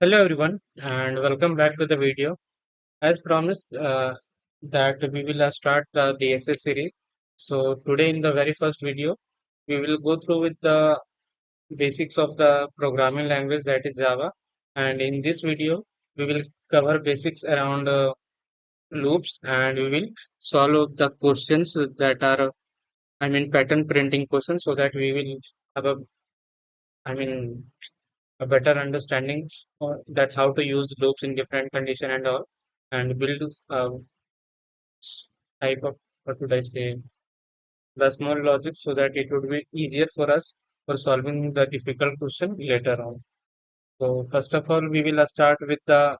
Hello everyone and welcome back to the video. As promised, that we will start the DSS series. So today in the very first video, we will go through with the basics of the programming language that is Java. And in this video, we will cover basics around loops and we will solve the questions that are, pattern printing questions so that we will have I mean, a better understanding that how to use loops in different condition and all and build a type of what would I say the small logic so that it would be easier for us for solving the difficult question later on. So first of all we will start with the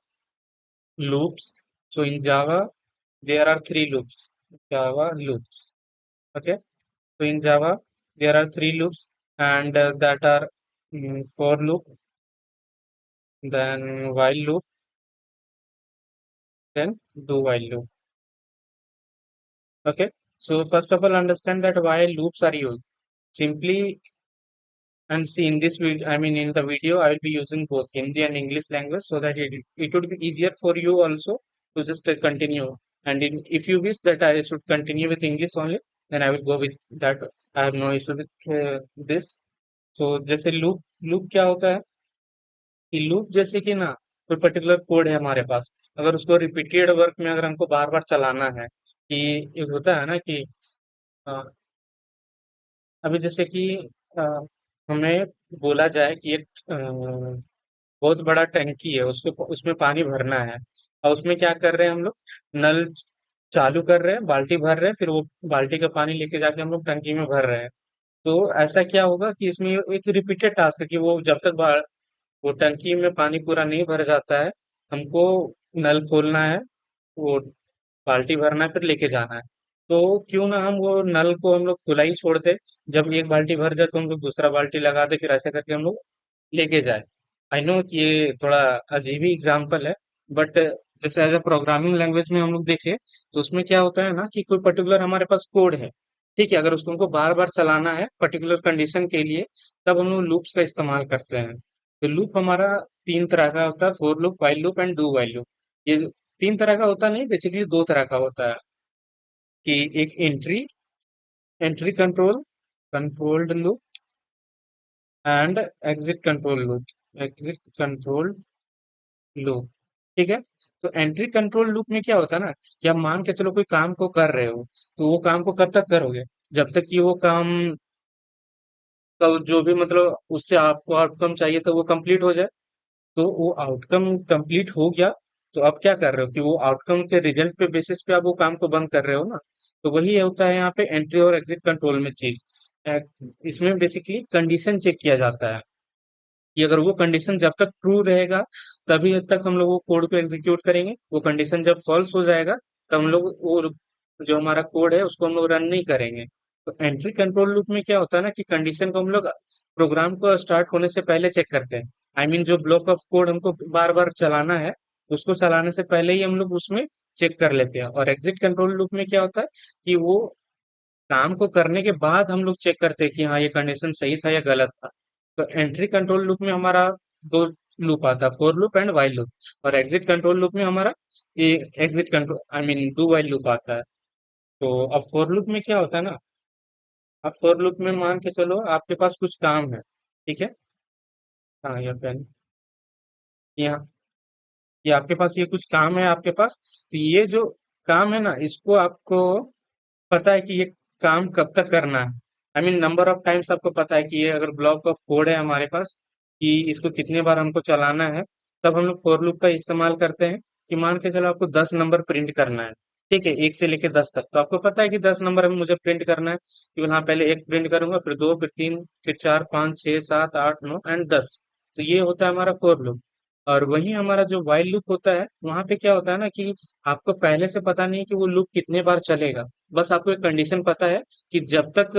loops. So in Java there are three loops. Java loops. Okay. So in Java there are three loops and that are for loop, then while loop, then do while loop. Okay. So first of all, understand that why loops are used. Simply and see in this video, in the video, I will be using both Hindi and English language so that it would be easier for you also to just continue. And if you wish that I should continue with English only, then I will go with that. I have no issue with this. So जैसे loop क्या होता है कि loop जैसे कि ना कोई particular code है हमारे पास, अगर उसको रिपीटेड वर्क में अगर हमको बार बार चलाना है कि एक होता है ना कि अ, अभी जैसे कि अ, हमें बोला जाए कि एक बहुत बड़ा टंकी है, उसको उसमें पानी भरना है और उसमें क्या कर रहे हैं हम लोग, नल चालू कर रहे हैं, बाल्टी भर रहे हैं, फिर वो बाल्टी का पानी लेके जाके हम लोग टंकी में भर रहे हैं। तो ऐसा क्या होगा कि इसमें एक रिपीटेड टास्क है कि वो जब तक वो टंकी में पानी पूरा नहीं भर जाता है, हमको नल खोलना है, वो बाल्टी भरना है, फिर लेके जाना है। तो क्यों ना हम वो नल को हम लोग खुला ही छोड़ दे, जब एक बाल्टी भर जाए तो हम लोग दूसरा बाल्टी लगा दे, फिर ऐसे करके हम लोग लेके जाए। आई नो कि ये थोड़ा अजीब ही एग्जाम्पल है, बट जैसे एज अ प्रोग्रामिंग लैंग्वेज में हम लोग देखें तो उसमें क्या होता है ना कि कोई पर्टिकुलर हमारे पास कोड है, ठीक है, अगर उसको हमको बार बार चलाना है पर्टिकुलर कंडीशन के लिए, तब हम लोग लूप्स का इस्तेमाल करते हैं। तो लूप हमारा तीन तरह का होता है, for loop, while loop and do while loop. ये तीन तरह का होता नहीं, बेसिकली दो तरह का होता है कि एक entry entry control controlled loop and exit control loop, exit control loop, ठीक है। तो एंट्री कंट्रोल लूप में क्या होता है ना कि आप मान के चलो कोई काम को कर रहे हो, तो वो काम को कब तक करोगे, जब तक कि वो काम का जो भी मतलब उससे आपको आउटकम चाहिए था वो कंप्लीट हो जाए। तो वो आउटकम कंप्लीट हो गया, तो अब क्या कर रहे हो कि वो आउटकम के रिजल्ट पे बेसिस पे आप वो काम को बंद कर रहे हो ना। तो वही होता है यहाँ पे एंट्री और एग्जिट कंट्रोल में चीज। अ, इसमें बेसिकली कंडीशन चेक किया जाता है कि अगर वो कंडीशन जब तक ट्रू रहेगा तभी तक हम लोग वो कोड को एग्जीक्यूट करेंगे, वो कंडीशन जब फॉल्स हो जाएगा तब हम लोग वो जो हमारा कोड है उसको हम लोग रन नहीं करेंगे। तो एंट्री कंट्रोल लूप में क्या होता है ना कि कंडीशन को हम लोग प्रोग्राम को स्टार्ट होने से पहले चेक करते हैं। जो ब्लॉक ऑफ कोड हमको बार बार चलाना है, उसको चलाने से पहले ही हम लोग उसमें चेक कर लेते हैं। और एग्जिट कंट्रोल लूप में क्या होता है कि वो काम को करने के बाद हम लोग चेक करते हैं कि हाँ ये कंडीशन सही था या गलत था। तो एंट्री कंट्रोल लूप में हमारा दो लूप आता है, for loop and while loop. और एग्जिट कंट्रोल लूप में हमारा ये exit control do while loop आता है। तो अब फोर लूप में क्या होता है ना, अब फोर लूप में मान के चलो आपके पास कुछ काम है, ठीक है। हाँ ये पेन, यहाँ ये आपके पास ये कुछ काम है आपके पास। तो ये जो काम है ना इसको आपको पता है कि ये काम कब तक करना है। नंबर ऑफ टाइम्स आपको पता है कि ये अगर ब्लॉक ऑफ कोड है हमारे पास कि इसको कितने बार हमको चलाना है। तब हम लोग फॉर लूप का इस्तेमाल करते हैं कि मान के चलो आपको 10 नंबर प्रिंट करना है, ठीक है, 1 से लेके 10 तक। तो आपको पता है कि 10 नंबर हमें मुझे प्रिंट करना है कि हाँ पहले एक प्रिंट करूंगा, फिर दो, फिर तीन, फिर चार, पाँच, छह, सात, आठ, नौ एंड 10। तो ये होता है हमारा फॉर लूप। और वही हमारा जो वाइल लूप होता है वहां पे क्या होता है ना कि आपको पहले से पता नहीं है कि वो लूप कितने बार चलेगा। बस आपको एक कंडीशन पता है कि जब तक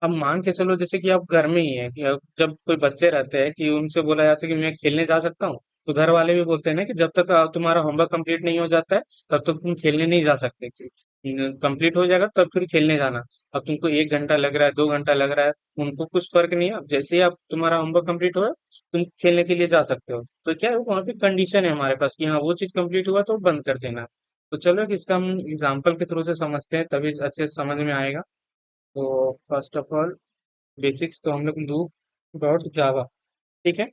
अब मान के चलो जैसे कि आप घर में ही है कि अब जब कोई बच्चे रहते हैं कि उनसे बोला जाता है कि मैं खेलने जा सकता हूँ, तो घर वाले भी बोलते हैं ना कि जब तक तुम्हारा होमवर्क कंप्लीट नहीं हो जाता है तब तक तुम खेलने नहीं जा सकते। कंप्लीट हो जाएगा तब फिर खेलने जाना। अब तुमको 1 घंटा लग रहा है, 2 घंटा लग रहा है, उनको कुछ फर्क नहीं है। अब जैसे ही आप तुम्हारा होमवर्क कंप्लीट हुआ, तुम खेलने के लिए जा सकते हो। तो क्या है, वहाँ पे कंडीशन है हमारे पास कि हाँ वो चीज कंप्लीट हुआ तो बंद कर देना। तो चलो कि इसका हम एग्जाम्पल के थ्रू से समझते हैं, तभी अच्छे से समझ में आएगा। तो फर्स्ट ऑफ ऑल बेसिक्स तो हम लोग लूप डॉट जावा, ठीक है।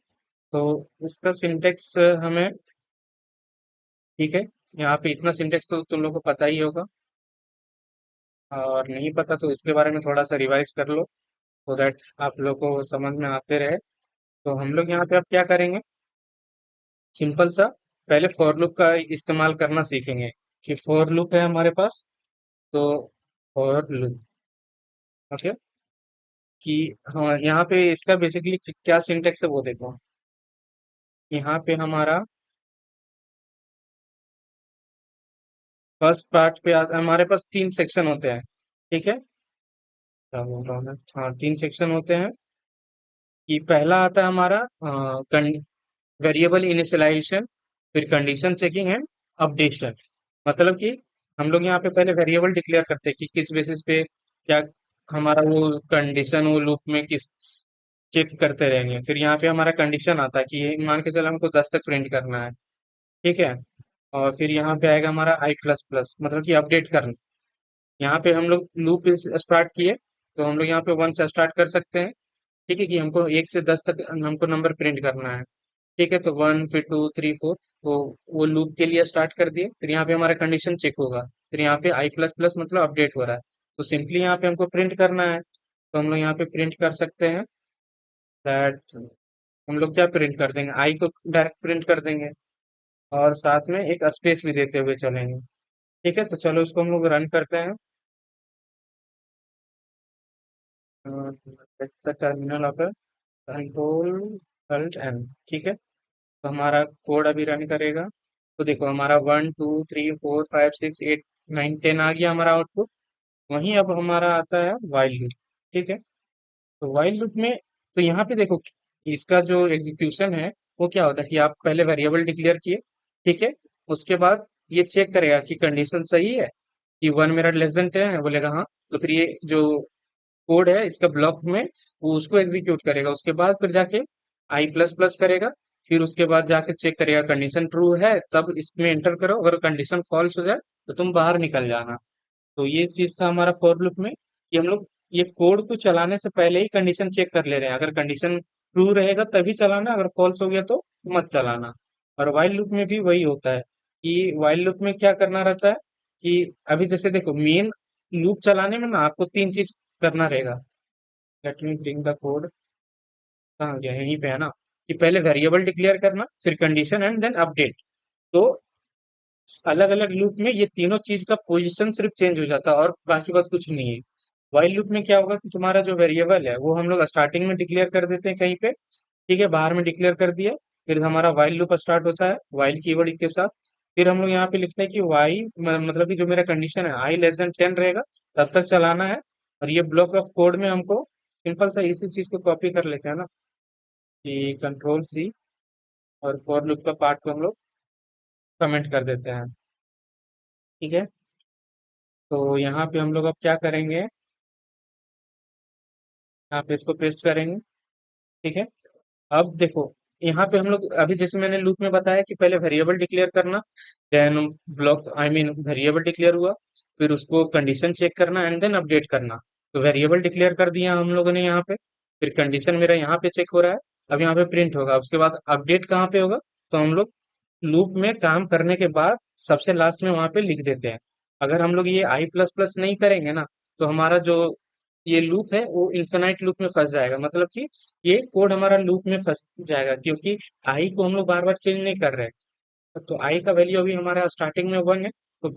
तो इसका सिंटेक्स हमें, ठीक है, यहाँ पे इतना सिंटेक्स तो तुम लोग को पता ही होगा, और नहीं पता तो इसके बारे में थोड़ा सा रिवाइज कर लो, सो दैट आप लोग को समझ में आते रहे। तो हम लोग यहाँ पे अब क्या करेंगे, सिंपल सा पहले फॉर लूप का इस्तेमाल करना सीखेंगे। कि फॉर लूप है हमारे पास, तो फॉर लूप, ओके, कि हाँ यहाँ पे इसका बेसिकली क्या सिंटेक्स है वो देखो। यहाँ पे हमारा फर्स्ट पार्ट पे हमारे पास 3 सेक्शन होते हैं, ठीक है। क्या बोल रहा हूँ मैं, हाँ 3 सेक्शन होते हैं। कि पहला आता है हमारा वेरिएबल इनिशियलाइजेशन, फिर कंडीशन चेकिंग एंड अपडेशन। मतलब कि हम लोग यहाँ पे पहले वेरिएबल डिक्लेयर करते हैं कि किस बेसिस पे क्या हमारा वो कंडीशन वो लूप में किस चेक करते रहेंगे। फिर यहाँ पे हमारा कंडीशन आता है कि ये मान के चलो हमको 10 तक प्रिंट करना है, ठीक है। और फिर यहाँ पे आएगा हमारा i++, मतलब कि अपडेट करना। यहाँ पे हम लोग लूप स्टार्ट किए, तो हम लोग यहाँ पे 1 से स्टार्ट कर सकते हैं, ठीक है, कि हमको 1 से 10 तक हमको नंबर प्रिंट करना है। ठीक है, तो 1 फिर 2 3 4, तो वो लूप के लिए स्टार्ट कर दिए। फिर यहाँ पे हमारा कंडीशन चेक होगा, फिर यहाँ पे i++ मतलब अपडेट हो रहा है, तो सिंपली यहाँ पे हमको प्रिंट करना है। तो हम लोग यहाँ पे प्रिंट कर सकते हैं दैट, हम लोग क्या प्रिंट कर देंगे, आई को डायरेक्ट प्रिंट कर देंगे, और साथ में एक स्पेस भी देते हुए चलेंगे। ठीक है, तो चलो इसको हम लोग रन करते हैं। टर्मिनल पर कंट्रोल अल्ट एन, ठीक है। तो हमारा कोड अभी रन करेगा। तो देखो हमारा 1 2 3 4 5 6 8 9 10 आ गया हमारा आउटपुट। वहीं अब हमारा आता है वाइल लूप, ठीक है। तो वाइल लूप में, तो यहाँ पे देखो कि इसका जो एग्जीक्यूशन है वो क्या होता है कि आप पहले वेरिएबल डिक्लेयर किए, ठीक है। उसके बाद ये चेक करेगा कि कंडीशन सही है, कि 1 मेरा लेस देन 10 है, बोलेगा हाँ, तो फिर ये जो कोड है इसका ब्लॉक में वो उसको एग्जीक्यूट करेगा। उसके बाद फिर जाके i++ करेगा, फिर उसके बाद जाके चेक करेगा कंडीशन ट्रू है, तब इसमें एंटर करो, अगर कंडीशन फॉल्स हो जाए तो तुम बाहर निकल जाना। तो ये चीज था हमारा फॉर लूप में, कि हम लोग ये कोड को चलाने से पहले ही कंडीशन चेक कर ले रहे हैं। अगर कंडीशन ट्रू रहेगा तभी चलाना, अगर फॉल्स हो गया तो मत चलाना। और वाइल लूप में भी वही होता है, कि वाइल लूप में क्या करना रहता है कि अभी जैसे देखो मेन लूप चलाने में ना आपको 3 चीज करना रहेगा। Let me bring the code, कहाँ गया, यहीं पे है ना। कि पहले वेरिएबल डिक्लेयर करना, फिर कंडीशन एंड देन अपडेट। तो अलग अलग लूप में ये तीनों चीज का पोजीशन सिर्फ चेंज हो जाता है, और बाकी बात कुछ नहीं है। वाइल लूप में क्या होगा कि तुम्हारा जो वेरिएबल है वो हम लोग स्टार्टिंग में डिक्लेयर कर देते हैं कहीं पे, ठीक है, बाहर में डिक्लेयर कर दिया। फिर हमारा वाइल लूप स्टार्ट होता है वाइल कीवर्ड के साथ। फिर हम लोग यहाँ पे लिखते हैं कि वाई मतलब कि जो मेरा कंडीशन है i<10 रहेगा, तब तक चलाना है। और ये ब्लॉक ऑफ कोड में हमको सिंपल सा इसी चीज को कॉपी कर लेते हैं ना, कि कंट्रोल C, और फॉर लूप का पार्ट को हम लोग कमेंट कर देते हैं, ठीक है। तो यहाँ पे हम लोग अब क्या करेंगे, यहाँ पे इसको पेस्ट करेंगे, ठीक है। अब देखो यहाँ पे हम लोग अभी जैसे मैंने लूप में बताया कि पहले वेरिएबल डिक्लेयर करना, then block I mean variable declare हुआ, फिर उसको कंडीशन चेक करना एंड देन अपडेट करना। तो वेरिएबल डिक्लेयर कर दिया हम लोगों ने यहाँ पे, फिर कंडीशन मेरा यहाँ पे चेक हो रहा है, अब यहाँ पे प्रिंट होगा। उसके बाद अपडेट कहाँ पे होगा, तो हम लोग लूप में काम करने के बाद सबसे लास्ट में वहां पे लिख देते हैं। अगर हम लोग ये i++ नहीं करेंगे ना, तो हमारा जो ये लूप है वो इन्फिनाइट लूप में फंस जाएगा। मतलब कि ये कोड हमारा लूप में फंस जाएगा, क्योंकि आई को हम लोग बार बार चेंज नहीं कर रहे हैं। तो आई का वैल्यू अभी हमारा स्टार्टिंग में 1 है, तो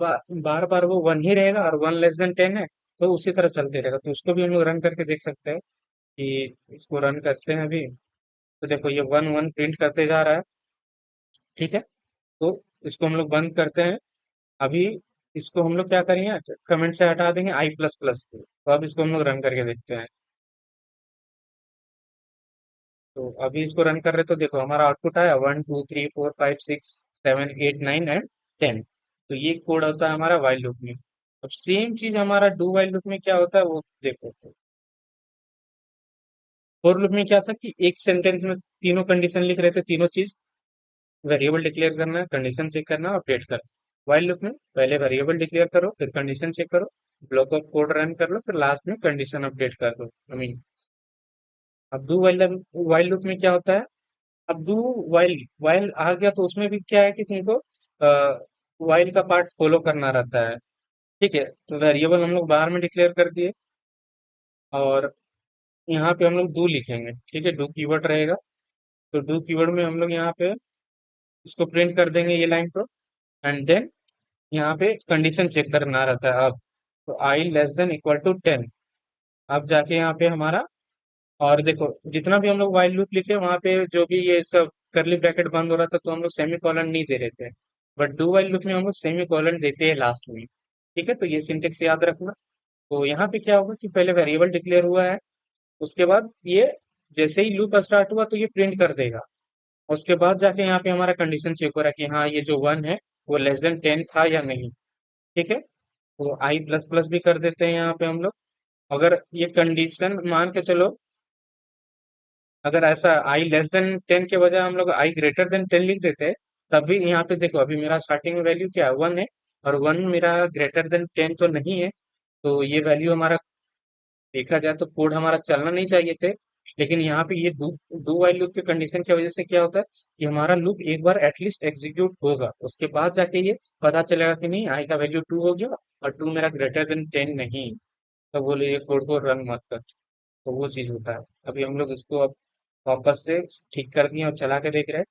बार बार वो 1 ही रहेगा, और 1<10 है, तो उसी तरह चलते रहेगा। तो उसको भी हम लोग रन करके देख सकते हैं, कि इसको रन करते हैं अभी। तो देखो ये 1 1 प्रिंट करते जा रहा है, ठीक है। तो इसको हम लोग बंद करते हैं अभी। इसको हम लोग क्या करेंगे, कमेंट से हटा देंगे i++, तो अब इसको हम लोग रन करके देखते हैं। तो अभी इसको रन कर रहे तो देखो हमारा आउटपुट आया 1 2 3 4 5 6 7 8 9 एंड 10। तो ये कोड होता है हमारा वाइल लूप में। अब सेम चीज हमारा डू वाइल लूप में क्या होता है वो देखो। फॉर लूप में क्या था कि एक सेंटेंस में तीनों कंडीशन लिख रहे थे, तीनों चीज, वेरिएबल डिक्लेयर करना है, कंडीशन चेक करना है, अपडेट करना। वाइल लूप में पहले वेरिएबल डिक्लेयर करो, फिर कंडीशन चेक करो, ब्लॉक ऑफ कोड रन कर लो, फिर लास्ट में कंडीशन अपडेट कर दो। आई मीन अब डू वाइल वाइल लूप में क्या होता है, अब डू वाइल वाइल आ गया तो उसमें भी क्या है कि तुमको वाइल का पार्ट फॉलो करना रहता है। ठीक है, तो वेरिएबल हम लोग बाहर में डिक्लेयर कर दिए, और यहाँ पे हम लोग डू लिखेंगे। ठीक है, डू कीवर्ड रहेगा, तो डू कीवर्ड में हम लोग यहाँ पे इसको प्रिंट कर देंगे ये लाइन को। एंड देन यहाँ पे कंडीशन चेक करना रहता है अब, तो आई लेस देन इक्वल टू 10। अब जाके यहाँ पे हमारा, और देखो जितना भी हम लोग वाइल लूप लिखे वहां पे जो भी ये इसका करली ब्रैकेट बंद हो रहा था तो हम लोग सेमी कॉलन नहीं दे रहे थे, बट डू वाइल लूप में हम लोग सेमी कॉलन देते हैं लास्ट में। ठीक है, तो ये सिंटेक्स याद रखना। तो यहाँ पे क्या होगा कि पहले वेरिएबल डिक्लेयर हुआ है, उसके बाद ये जैसे ही लूप स्टार्ट हुआ तो ये प्रिंट कर देगा। उसके बाद जाके यहाँ पे हमारा कंडीशन चेक हो रहा है कि हाँ ये जो 1 है वो लेस देन 10 था या नहीं। ठीक है, तो आई प्लस प्लस भी कर देते हैं यहाँ पे हम लोग। अगर ये कंडीशन मान के चलो, अगर ऐसा आई लेस देन 10 के बजाय हम लोग आई ग्रेटर देन 10 लिख देते, तब भी यहाँ पे देखो अभी मेरा स्टार्टिंग में वैल्यू क्या है, 1 है, और 1 मेरा ग्रेटर देन 10 तो नहीं है, तो ये वैल्यू हमारा देखा जाए तो कोड हमारा चलना नहीं चाहिए थे। लेकिन यहाँ पे ये डू डू वाइल लूप के कंडीशन की वजह से क्या होता है कि हमारा लूप एक बार एटलीस्ट एग्जीक्यूट होगा, उसके बाद जाके ये पता चलेगा कि नहीं आई का वैल्यू 2 हो गया और 2 मेरा ग्रेटर देन 10 नहीं, तो बोले ये कोड को रन मत कर। तो वो चीज होता है। अभी हम लोग इसको अब वापस से ठीक कर दिए और चला के देख रहे हैं,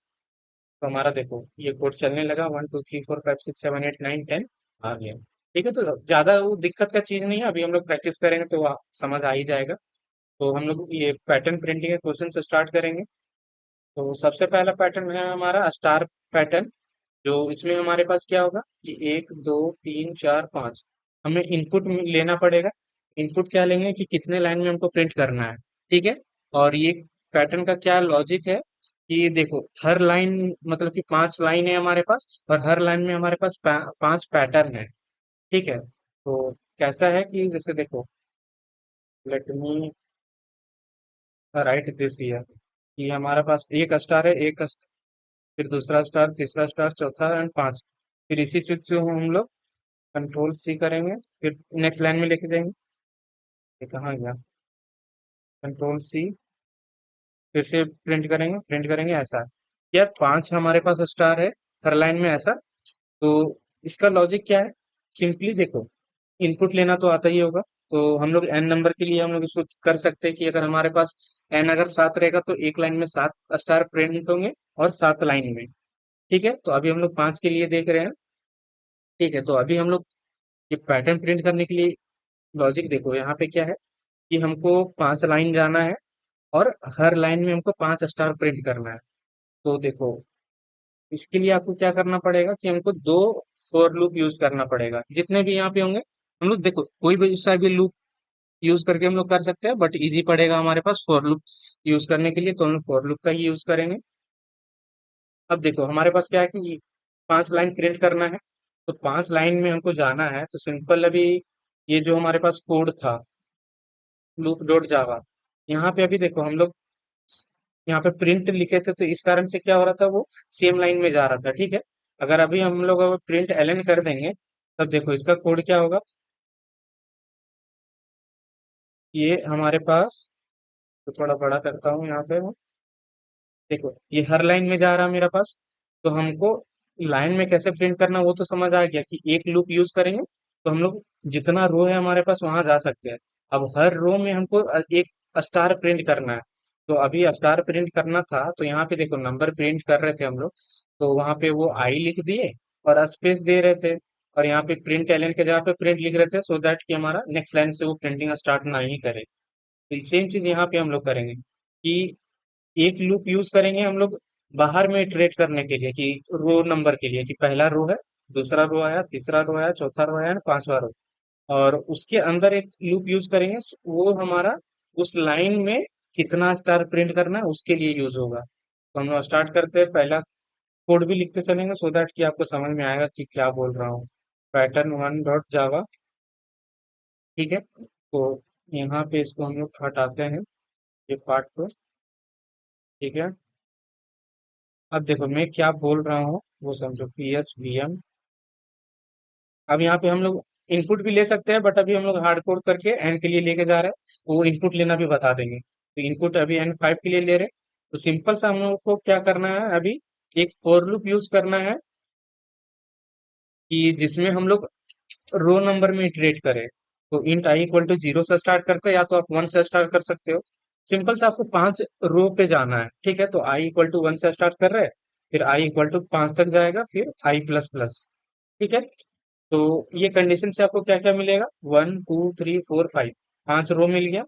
तो हमारा देखो ये कोड चलने लगा, 1 2 3 4 5 6 7 8 9 10 आ गया। ठीक है, तो ज्यादा वो दिक्कत का चीज नहीं है, अभी हम लोग प्रैक्टिस करेंगे तो समझ आ ही जाएगा। तो हम लोग ये पैटर्न प्रिंटिंग के क्वेश्चन से स्टार्ट करेंगे। तो सबसे पहला पैटर्न है हमारा स्टार पैटर्न। जो इसमें हमारे पास क्या होगा कि 1 2 3 4 5 हमें इनपुट लेना पड़ेगा। इनपुट क्या लेंगे कि कितने लाइन में हमको प्रिंट करना है। ठीक है, और ये पैटर्न का क्या लॉजिक है कि देखो हर लाइन मतलब कि 5 लाइन है हमारे पास, और हर लाइन में हमारे पास 5 पैटर्न है। ठीक है, तो कैसा है कि जैसे देखो, let me right this year, कि हमारे पास एक स्टार है, फिर दूसरा स्टार, तीसरा स्टार, चौथा एंड 5। फिर इसी चीज से हम लोग कंट्रोल सी करेंगे, फिर नेक्स्ट लाइन में लेके जाएंगे। ये कहाँ गया, कंट्रोल सी, फिर से प्रिंट करेंगे ऐसा। क्या 5 हमारे पास स्टार है हर लाइन में ऐसा। तो इसका लॉजिक क्या है, सिंपली देखो, इनपुट लेना तो आता ही होगा। तो हम लोग एन नंबर के लिए हम लोग इसको कर सकते हैं कि अगर हमारे पास एन अगर 7 रहेगा तो एक लाइन में 7 स्टार प्रिंट होंगे, और 7 लाइन में। ठीक है, तो अभी हम लोग 5 के लिए देख रहे हैं। ठीक है, तो अभी हम लोग ये पैटर्न प्रिंट करने के लिए लॉजिक देखो यहाँ पे क्या है कि हमको 5 लाइन जाना है, और हर लाइन में हमको 5 स्टार प्रिंट करना है। तो देखो इसके लिए आपको क्या करना पड़ेगा कि हमको दो फॉर लूप यूज करना पड़ेगा, जितने भी यहाँ पे होंगे। हम लोग देखो कोई भी सा भी लूप यूज करके हम लोग कर सकते हैं, बट इजी पड़ेगा हमारे पास फॉर लूप यूज करने के लिए, तो हम लोग फॉर लूप का ही यूज करेंगे। अब देखो हमारे पास क्या है कि 5 लाइन प्रिंट करना है, तो 5 लाइन में हमको जाना है, तो सिंपल अभी ये जो हमारे पास कोड था लूप डॉट जावा, यहाँ पे अभी देखो हम लोग यहाँ पे प्रिंट लिखे थे, तो इस कारण से क्या हो रहा था, वो सेम लाइन में जा रहा था। ठीक है, अगर अभी हम लोग अगर प्रिंट एलन कर देंगे, तब देखो इसका कोड क्या होगा। ये हमारे पास, तो थोड़ा बड़ा करता हूँ यहाँ पे मैं। देखो ये हर लाइन में जा रहा है मेरे पास, तो हमको लाइन में कैसे प्रिंट करना वो तो समझ आ गया कि एक लूप यूज करेंगे तो हम लोग जितना रो है हमारे पास वहां जा सकते हैं। अब हर रो में हमको एक स्टार प्रिंट करना है। तो अभी स्टार प्रिंट करना था तो यहाँ पे देखो नंबर प्रिंट कर रहे थे हम लोग, तो वहां पे वो आई लिख दिए और स्पेस दे रहे थे, और यहाँ पे प्रिंट एलन के जगह पे प्रिंट लिख रहे थे, सो दैट कि हमारा नेक्स्ट लाइन से वो प्रिंटिंग स्टार्ट ना ही करे। तो सेम चीज यहाँ पे हम लोग करेंगे कि एक लूप यूज करेंगे हम लोग बाहर में इटरेट करने के लिए, कि रो नंबर के लिए, कि पहला रो है, दूसरा रो आया, तीसरा रो आया, चौथा रो आया, पांचवा रो, और उसके अंदर एक लूप यूज करेंगे, वो हमारा उस लाइन में कितना स्टार प्रिंट करना है उसके लिए यूज होगा। तो हम लोग स्टार्ट करते हैं, पहला कोड भी लिखते चलेंगे सो दैट कि आपको समझ में आएगा कि क्या बोल रहा हूँ। पैटर्न 1 डॉट जावा, ठीक है, तो यहाँ पे इसको हम लोग हटाते हैं, ये पार्ट को। ठीक है, अब देखो मैं क्या बोल रहा हूँ वो समझो, पी एस वी एम। अब यहाँ पे हम लोग इनपुट भी ले सकते हैं, बट अभी हम लोग हार्ड कोड करके एन के लिए लेके जा रहे हैं, वो इनपुट लेना भी बता देंगे। तो इनपुट अभी N5 के लिए ले रहे हैं। तो सिंपल सा हम लोग को क्या करना है अभी, एक फॉर लूप यूज करना है कि जिसमें हम लोग रो नंबर में इटरेट करें। तो इंट आई इक्वल टू 0 से स्टार्ट करते हैं, या तो आप 1 से स्टार्ट कर सकते हो। सिंपल से आपको 5 रो पे जाना है। ठीक है, तो आई इक्वल टू 1 से स्टार्ट कर रहे हैं, फिर आई इक्वल टू 5 तक जाएगा, फिर आई प्लस प्लस। ठीक है, तो ये कंडीशन से आपको क्या क्या मिलेगा, 1 2 3 4 5, 5 रो मिल गया।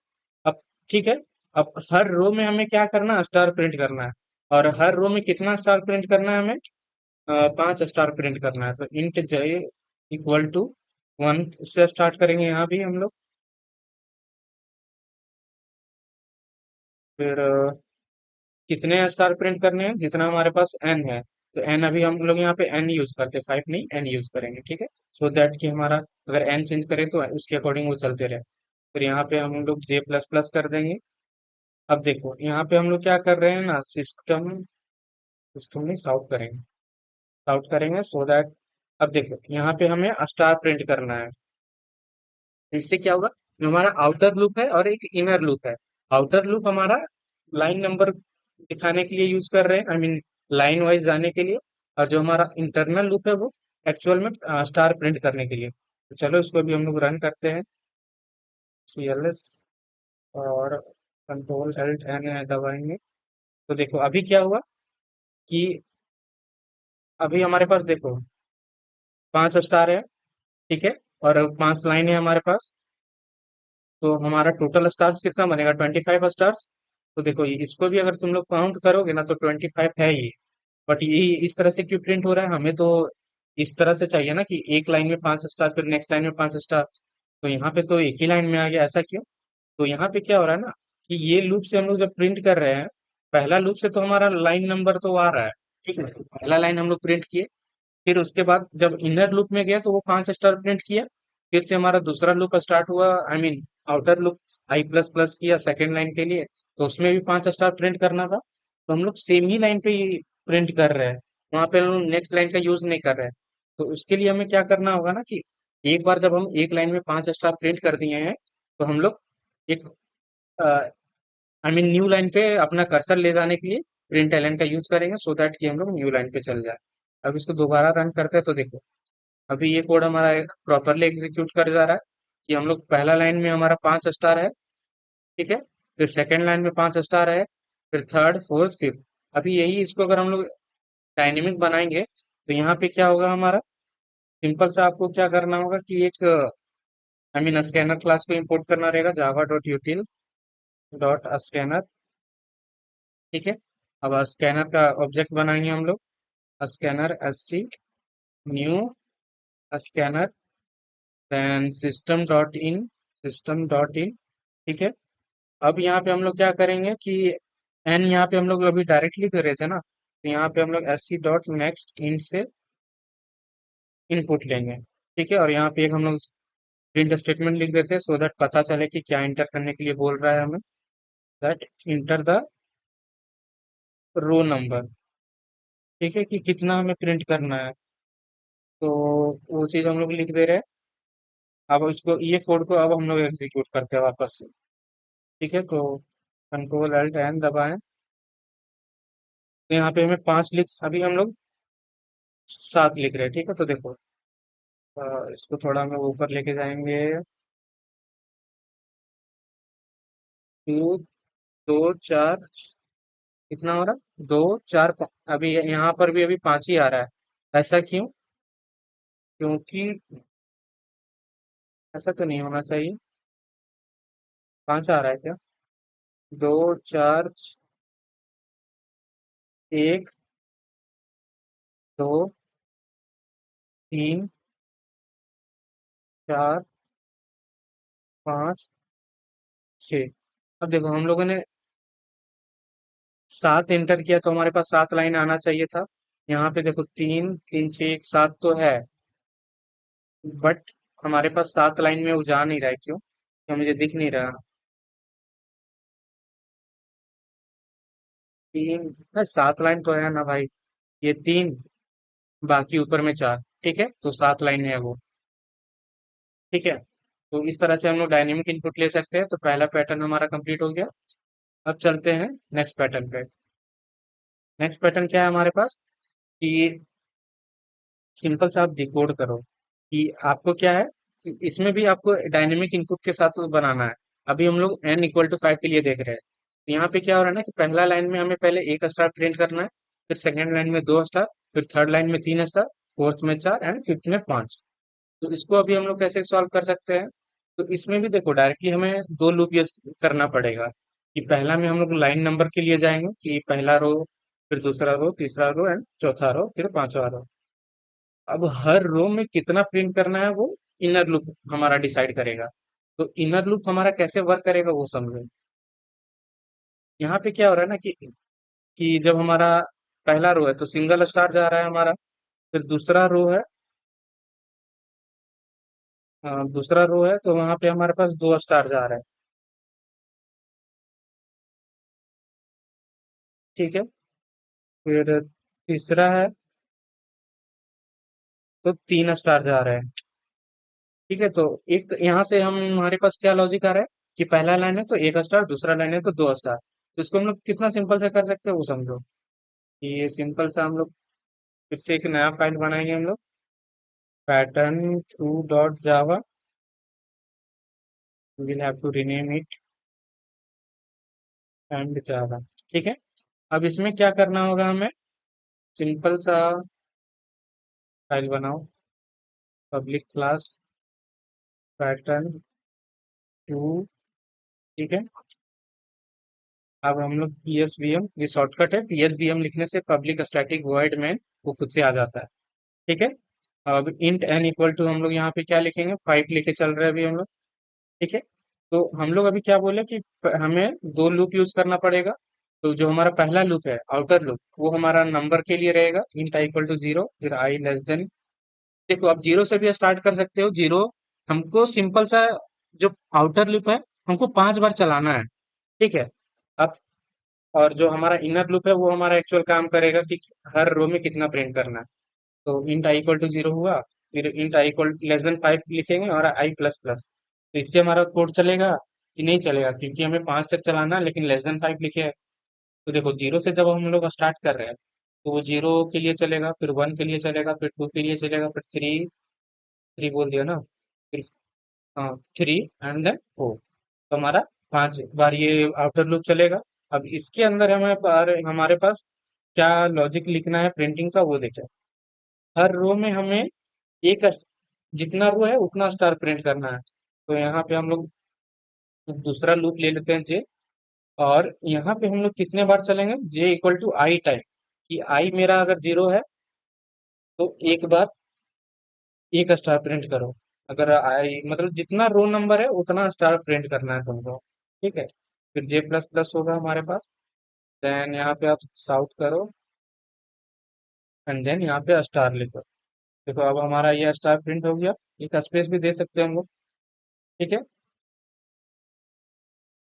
अब ठीक है, अब हर रो में हमें क्या करना है, स्टार प्रिंट करना है। और हर रो में कितना स्टार प्रिंट करना है हमें, 5 स्टार प्रिंट करना है। तो इंट j इक्वल टू 1 से स्टार्ट करेंगे यहाँ भी हम लोग। फिर कितने स्टार प्रिंट करने हैं, जितना हमारे पास n है। तो n अभी हम लोग यहाँ पे n यूज करते हैं, 5 नहीं, n यूज करेंगे। ठीक है, सो दैट कि हमारा अगर n चेंज करें तो उसके अकॉर्डिंग वो चलते रहे। फिर यहाँ पे हम लोग j प्लस प्लस कर देंगे। अब देखो यहाँ पे हम लोग क्या कर रहे हैं ना, सिस्टम, सिस्टम नहीं, साउट करेंगे, साउट करेंगे सो दैट। अब देखो यहाँ पे हमें स्टार प्रिंट करना है। इससे क्या होगा, जो हमारा आउटर लूप है और एक इनर लूप है। आउटर लूप हमारा लाइन नंबर दिखाने के लिए यूज कर रहे हैं, आई मीन लाइन वाइज जाने के लिए। और जो हमारा इंटरनल लूप है वो एक्चुअल में स्टार प्रिंट करने के लिए। तो चलो इसको भी हम लोग रन करते हैं, CLS, और कंट्रोल एल्ट एन दबाएंगे। तो देखो अभी क्या हुआ कि अभी हमारे पास देखो 5 स्टार है। ठीक है, और 5 लाइन है हमारे पास। तो हमारा टोटल स्टार्स कितना बनेगा, 25 स्टार्स। तो देखो इसको भी अगर तुम लोग काउंट करोगे ना तो 25 है ये। बट ये इस तरह से क्यों प्रिंट हो रहा है, हमें तो इस तरह से चाहिए ना कि एक लाइन में 5 स्टार, फिर नेक्स्ट लाइन में 5 स्टार। तो यहाँ पे तो एक ही लाइन में आ गया, ऐसा क्यों। तो यहाँ पे क्या हो रहा है ना, कि ये लूप से हम लोग जब प्रिंट कर रहे हैं, पहला लूप से तो हमारा लाइन नंबर तो आ रहा है। ठीक है, पहला लाइन हम लोग प्रिंट किए। फिर उसके बाद जब इनर लूप में गया तो वो 5 स्टार प्रिंट किया। फिर से हमारा दूसरा लूप स्टार्ट हुआ, I mean outer loop, I plus plus किया सेकेंड लाइन के लिए। तो उसमें भी 5 स्टार प्रिंट करना था। तो हम लोग सेम ही लाइन पे प्रिंट कर रहे हैं, वहां पे हम लोग नेक्स्ट लाइन का यूज नहीं कर रहे हैं। तो उसके लिए हमें क्या करना होगा ना कि एक बार जब हम एक लाइन में 5 स्टार प्रिंट कर दिए हैं, तो हम लोग एक, आई मीन न्यू लाइन पे अपना कर्सर ले जाने के लिए प्रिंट एलन का यूज करेंगे, सो दैट कि हम लोग न्यू लाइन पे चल जाए। अब इसको दोबारा रन करते हैं तो देखो अभी ये कोड हमारा प्रॉपरली एग्जीक्यूट कर जा रहा है कि हम लोग पहला लाइन में हमारा 5 स्टार है। ठीक है, फिर सेकेंड लाइन में 5 स्टार है, फिर थर्ड फोर्थ फिफ्थ। अभी यही इसको अगर हम लोग डायनेमिक बनाएंगे तो यहाँ पे क्या होगा हमारा, सिंपल सा आपको क्या करना होगा कि एक, आई मीन स्कैनर क्लास को इंपोर्ट करना रहेगा, Java dot util dot scanner. ठीक है, अब स्कैनर का ऑब्जेक्ट बनाएंगे हम लोग, scanner SC new scanner, then system dot in, system dot in. ठीक है, अब यहाँ पे हम लोग क्या करेंगे कि एन यहाँ पे हम लोग अभी डायरेक्टली कर रहे थे ना, तो यहाँ पे हम लोग SC डॉट नेक्स्ट इन से इनपुट लेंगे। ठीक है, और यहाँ पे एक हम लोग प्रिंट स्टेटमेंट लिख देते हैं, सो दैट पता चले कि क्या इंटर करने के लिए बोल रहा है हमें, that enter the row number. ठीक है, कि कितना हमें प्रिंट करना है। तो वो चीज हम लोग लिख दे रहे हैं। अब इसको, ये कोड को अब हम लोग एग्जीक्यूट करते हैं वापस से। ठीक है, तो कंट्रोल एल्ट एन दबाएं। तो यहाँ पे हमें 5 लिख, अभी हम लोग 7 लिख रहे हैं। ठीक है, तो देखो इसको थोड़ा हम लोग ऊपर लेके जाएंगे, 2 2 4, कितना हो रहा है, 2 4 5। अभी यहाँ पर भी अभी 5 ही आ रहा है, ऐसा क्यों, क्योंकि ऐसा तो नहीं होना चाहिए, 5 आ रहा है क्या, 2 4 1, 2 3 4 5 6। अब देखो हम लोगों ने 7 एंटर किया तो हमारे पास 7 लाइन आना चाहिए था। यहाँ पे देखो 3 3 6 1 7 तो है, बट हमारे पास 7 लाइन में वो जा नहीं रहा है, क्यों? क्यों मुझे दिख नहीं रहा? 3 है, 7 लाइन तो है ना भाई। ये 3, बाकी ऊपर में 4। ठीक है, तो 7 लाइन है वो। ठीक है, तो इस तरह से हम लोग डायनेमिक इनपुट ले सकते हैं। तो पहला पैटर्न हमारा कंप्लीट हो गया। अब चलते हैं नेक्स्ट पैटर्न पे। नेक्स्ट पैटर्न क्या है हमारे पास कि सिंपल सा आप डिकोड करो कि आपको क्या है कि इसमें भी आपको डायनेमिक इनपुट के साथ बनाना है। अभी हम लोग n = 5 के लिए देख रहे हैं। तो यहाँ पे क्या हो रहा है ना कि पहला लाइन में हमें पहले एक स्टार प्रिंट करना है, फिर सेकंड लाइन में 2 स्टार, फिर थर्ड लाइन में 3 स्टार, फोर्थ में 4 एंड फिफ्थ में 5। तो इसको अभी हम लोग कैसे सॉल्व कर सकते हैं? तो इसमें भी देखो डायरेक्टली हमें दो लूप यूज करना पड़ेगा। कि पहला में हम लोग लाइन नंबर के लिए जाएंगे कि पहला रो, फिर दूसरा रो, तीसरा रो एंड चौथा रो, फिर पांचवा रो। अब हर रो में कितना प्रिंट करना है वो इनर लूप हमारा डिसाइड करेगा। तो इनर लूप हमारा कैसे वर्क करेगा वो समझो। यहाँ पे क्या हो रहा है ना कि जब हमारा पहला रो है तो सिंगल स्टार जा रहा है हमारा। फिर दूसरा रो है, दूसरा रो है तो वहां पे हमारे पास 2 स्टार जा रहा है। ठीक है, फिर तीसरा है तो 3 स्टार जा रहे हैं। ठीक है, तो एक यहाँ से हम हमारे पास क्या लॉजिक आ रहा है कि पहला लाइन है तो 1 स्टार, दूसरा लाइन है तो 2 स्टार। तो इसको हम लोग कितना सिंपल से कर सकते हैं वो समझो। कि ये सिंपल सा हम लोग फिर से एक नया फाइल बनाएंगे हम लोग, pattern two dot Java. Will have to rename it and Java. ठीक है, अब इसमें क्या करना होगा हमें? सिंपल सा फाइल बनाओ, पब्लिक क्लास पैटर्न टू। ठीक है, अब हम लोग पीएसबीएम, ये शॉर्टकट है, पीएसबीएम लिखने से पब्लिक स्टैटिक वॉइड मेन वो खुद से आ जाता है। ठीक है, अब इंट n = हम लोग यहाँ पे क्या लिखेंगे? 5 लेके चल रहे हैं अभी हम लोग। ठीक है, तो हम लोग अभी क्या बोले कि हमें दो लूप यूज करना पड़ेगा। तो जो हमारा पहला लूप है आउटर लूप वो हमारा नंबर के लिए रहेगा, इंट i = 0, फिर i लेस देन। देखो आप जीरो से भी स्टार्ट कर सकते हो। जीरो हमको सिंपल सा जो आउटर लूप है हमको 5 बार चलाना है। ठीक है, अब और जो हमारा इनर लूप है वो हमारा एक्चुअल काम करेगा कि हर रो में कितना प्रिंट करना है। तो इंट i = 0 हुआ, फिर इंट i > 5 लिखेंगे और i++। तो इससे हमारा कोड चलेगा कि नहीं चलेगा? क्योंकि हमें 5 तक चलाना है लेकिन <5 लिखे है। तो देखो जीरो से जब हम लोग स्टार्ट कर रहे हैं तो वो जीरो के लिए चलेगा, फिर 1 के लिए चलेगा, फिर 2 के लिए चलेगा, फिर थ्री, थ्री बोल दिया ना, फिर हाँ 3 एंड देन 4। तो हमारा 5 बार ये आउटर लूप चलेगा। अब इसके अंदर हमारे पास क्या लॉजिक लिखना है प्रिंटिंग का वो देखें। हर रो में हमें एक जितना रो है उतना स्टार प्रिंट करना है। तो यहाँ पे हम लोग दूसरा लूप ले लेते हैं जे, और यहाँ पे हम लोग कितने बार चलेंगे? j = i टाइम, कि आई मेरा अगर 0 है तो एक बार 1 स्टार प्रिंट करो। अगर आई मतलब जितना रो नंबर है उतना स्टार प्रिंट करना है तुमको। ठीक है, फिर j++ होगा हमारे पास। देन यहाँ पे आप साउट करो एंड देन यहाँ पे स्टार लिखो। देखो अब हमारा ये स्टार प्रिंट हो गया। एक स्पेस भी दे सकते हैं हम लोग। ठीक है,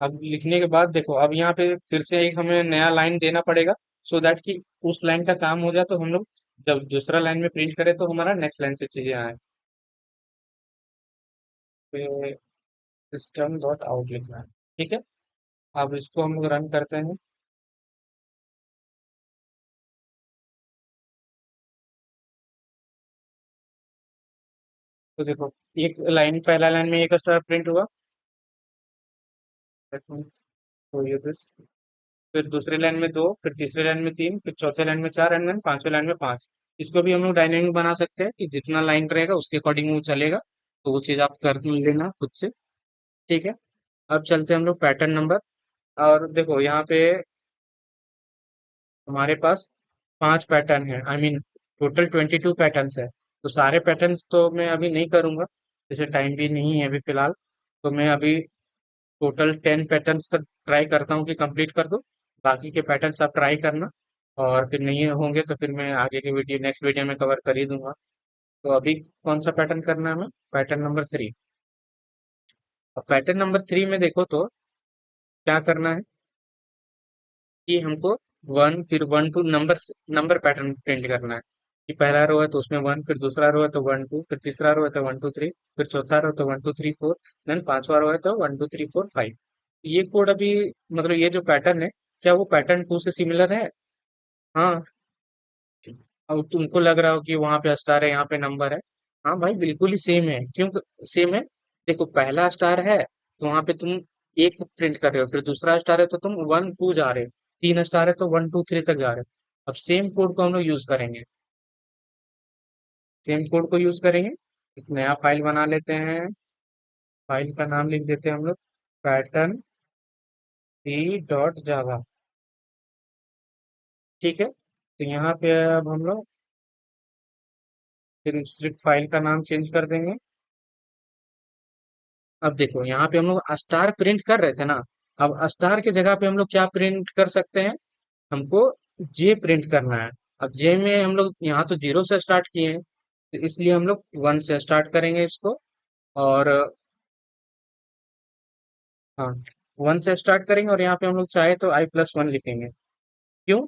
अब लिखने के बाद देखो अब यहाँ पे फिर से एक हमें नया लाइन देना पड़ेगा, सो दैट कि उस लाइन का काम हो जाए तो हम लोग जब दूसरा लाइन में प्रिंट करें तो हमारा नेक्स्ट लाइन से चीजें आए। system.out लिखना है। ठीक है, अब इसको हम लोग रन करते हैं। तो देखो एक लाइन, पहला लाइन में 1 स्टार प्रिंट हुआ। तो ये दिस, फिर दूसरी लाइन में 2, फिर तीसरी लाइन में 3, फिर चौथे लाइन में 4 एंड देन पांचवें लाइन में 5। इसको भी हम लोग डायनेमिक बना सकते हैं कि जितना लाइन रहेगा उसके अकॉर्डिंग वो चलेगा। तो वो चीज आप कर लेना खुद से। ठीक है, अब चलते हैं हम लोग पैटर्न नंबर। और देखो यहाँ पे हमारे पास 5 पैटर्न है, आई मीन टोटल 22 पैटर्न्स है। तो सारे पैटर्न्स तो मैं अभी नहीं करूंगा, जैसे टाइम भी नहीं है अभी फिलहाल। तो मैं अभी टोटल 10 पैटर्न्स तक ट्राई करता हूँ कि कंप्लीट कर दूँ। बाकी के पैटर्न्स आप ट्राई करना, और फिर नहीं होंगे तो फिर मैं आगे के वीडियो नेक्स्ट वीडियो में कवर कर ही दूंगा। तो अभी कौन सा पैटर्न करना है हमें? Pattern number 3। अब पैटर्न नंबर 3 में देखो तो क्या करना है कि हमको वन, फिर one to number number pattern print करना है। कि पहला रो है तो उसमें वन, फिर दूसरा रो है तो वन टू, फिर तीसरा रो है तो वन टू थ्री, फिर चौथा रो तो one two three four, then पांचवा रो है तो one two three four five. ये कोड अभी, मतलब ये जो पैटर्न है, क्या वो पैटर्न 2 से सिमिलर है? हाँ। अब तुमको लग रहा हो कि वहां पे स्टार है, यहाँ पे नंबर है। हाँ भाई, बिल्कुल ही सेम है। क्यों सेम है? देखो, पहला स्टार है तो वहां पे तुम एक प्रिंट कर रहे हो, फिर दूसरा स्टार है तो तुम वन टू जा रहे हो, तीन स्टार है तो वन टू थ्री तक जा रहे हो। अब सेम कोड को हम लोग यूज करेंगे। सेम कोड को यूज करेंगे। एक नया फाइल बना लेते हैं। फाइल का नाम लिख देते हैं हम लोग, पैटर्न सी डॉट जावा। ठीक है, तो यहाँ पे अब हम लोग फिर सिर्फ फाइल का नाम चेंज कर देंगे। अब देखो, यहाँ पे हम लोग स्टार प्रिंट कर रहे थे ना। अब स्टार की जगह पे हम लोग क्या प्रिंट कर सकते हैं? हमको जे प्रिंट करना है। अब जे में हम लोग यहाँ तो जीरो से स्टार्ट किए हैं, तो इसलिए हम लोग वन से स्टार्ट करेंगे इसको। और हाँ, वन से स्टार्ट करेंगे, और यहाँ पे हम लोग चाहे तो आई प्लस वन लिखेंगे। क्यों?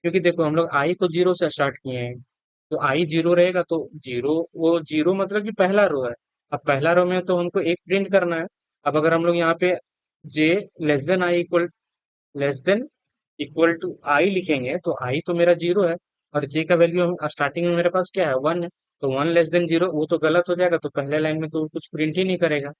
क्योंकि देखो, हम लोग आई को जीरो से स्टार्ट किए हैं, तो आई जीरो रहेगा तो जीरो, वो जीरो मतलब कि पहला रो है। अब पहला रो में तो हमको एक प्रिंट करना है। अब अगर हम लोग यहाँ पे j less than i equal less than equal to i लिखेंगे, तो आई तो मेरा जीरो है, और जे का वैल्यू स्टार्टिंग में मेरे पास क्या है, वन है। तो वन लेस देन जीरो वो तो गलत हो जाएगा, तो पहले लाइन में तो कुछ प्रिंट ही नहीं करेगा।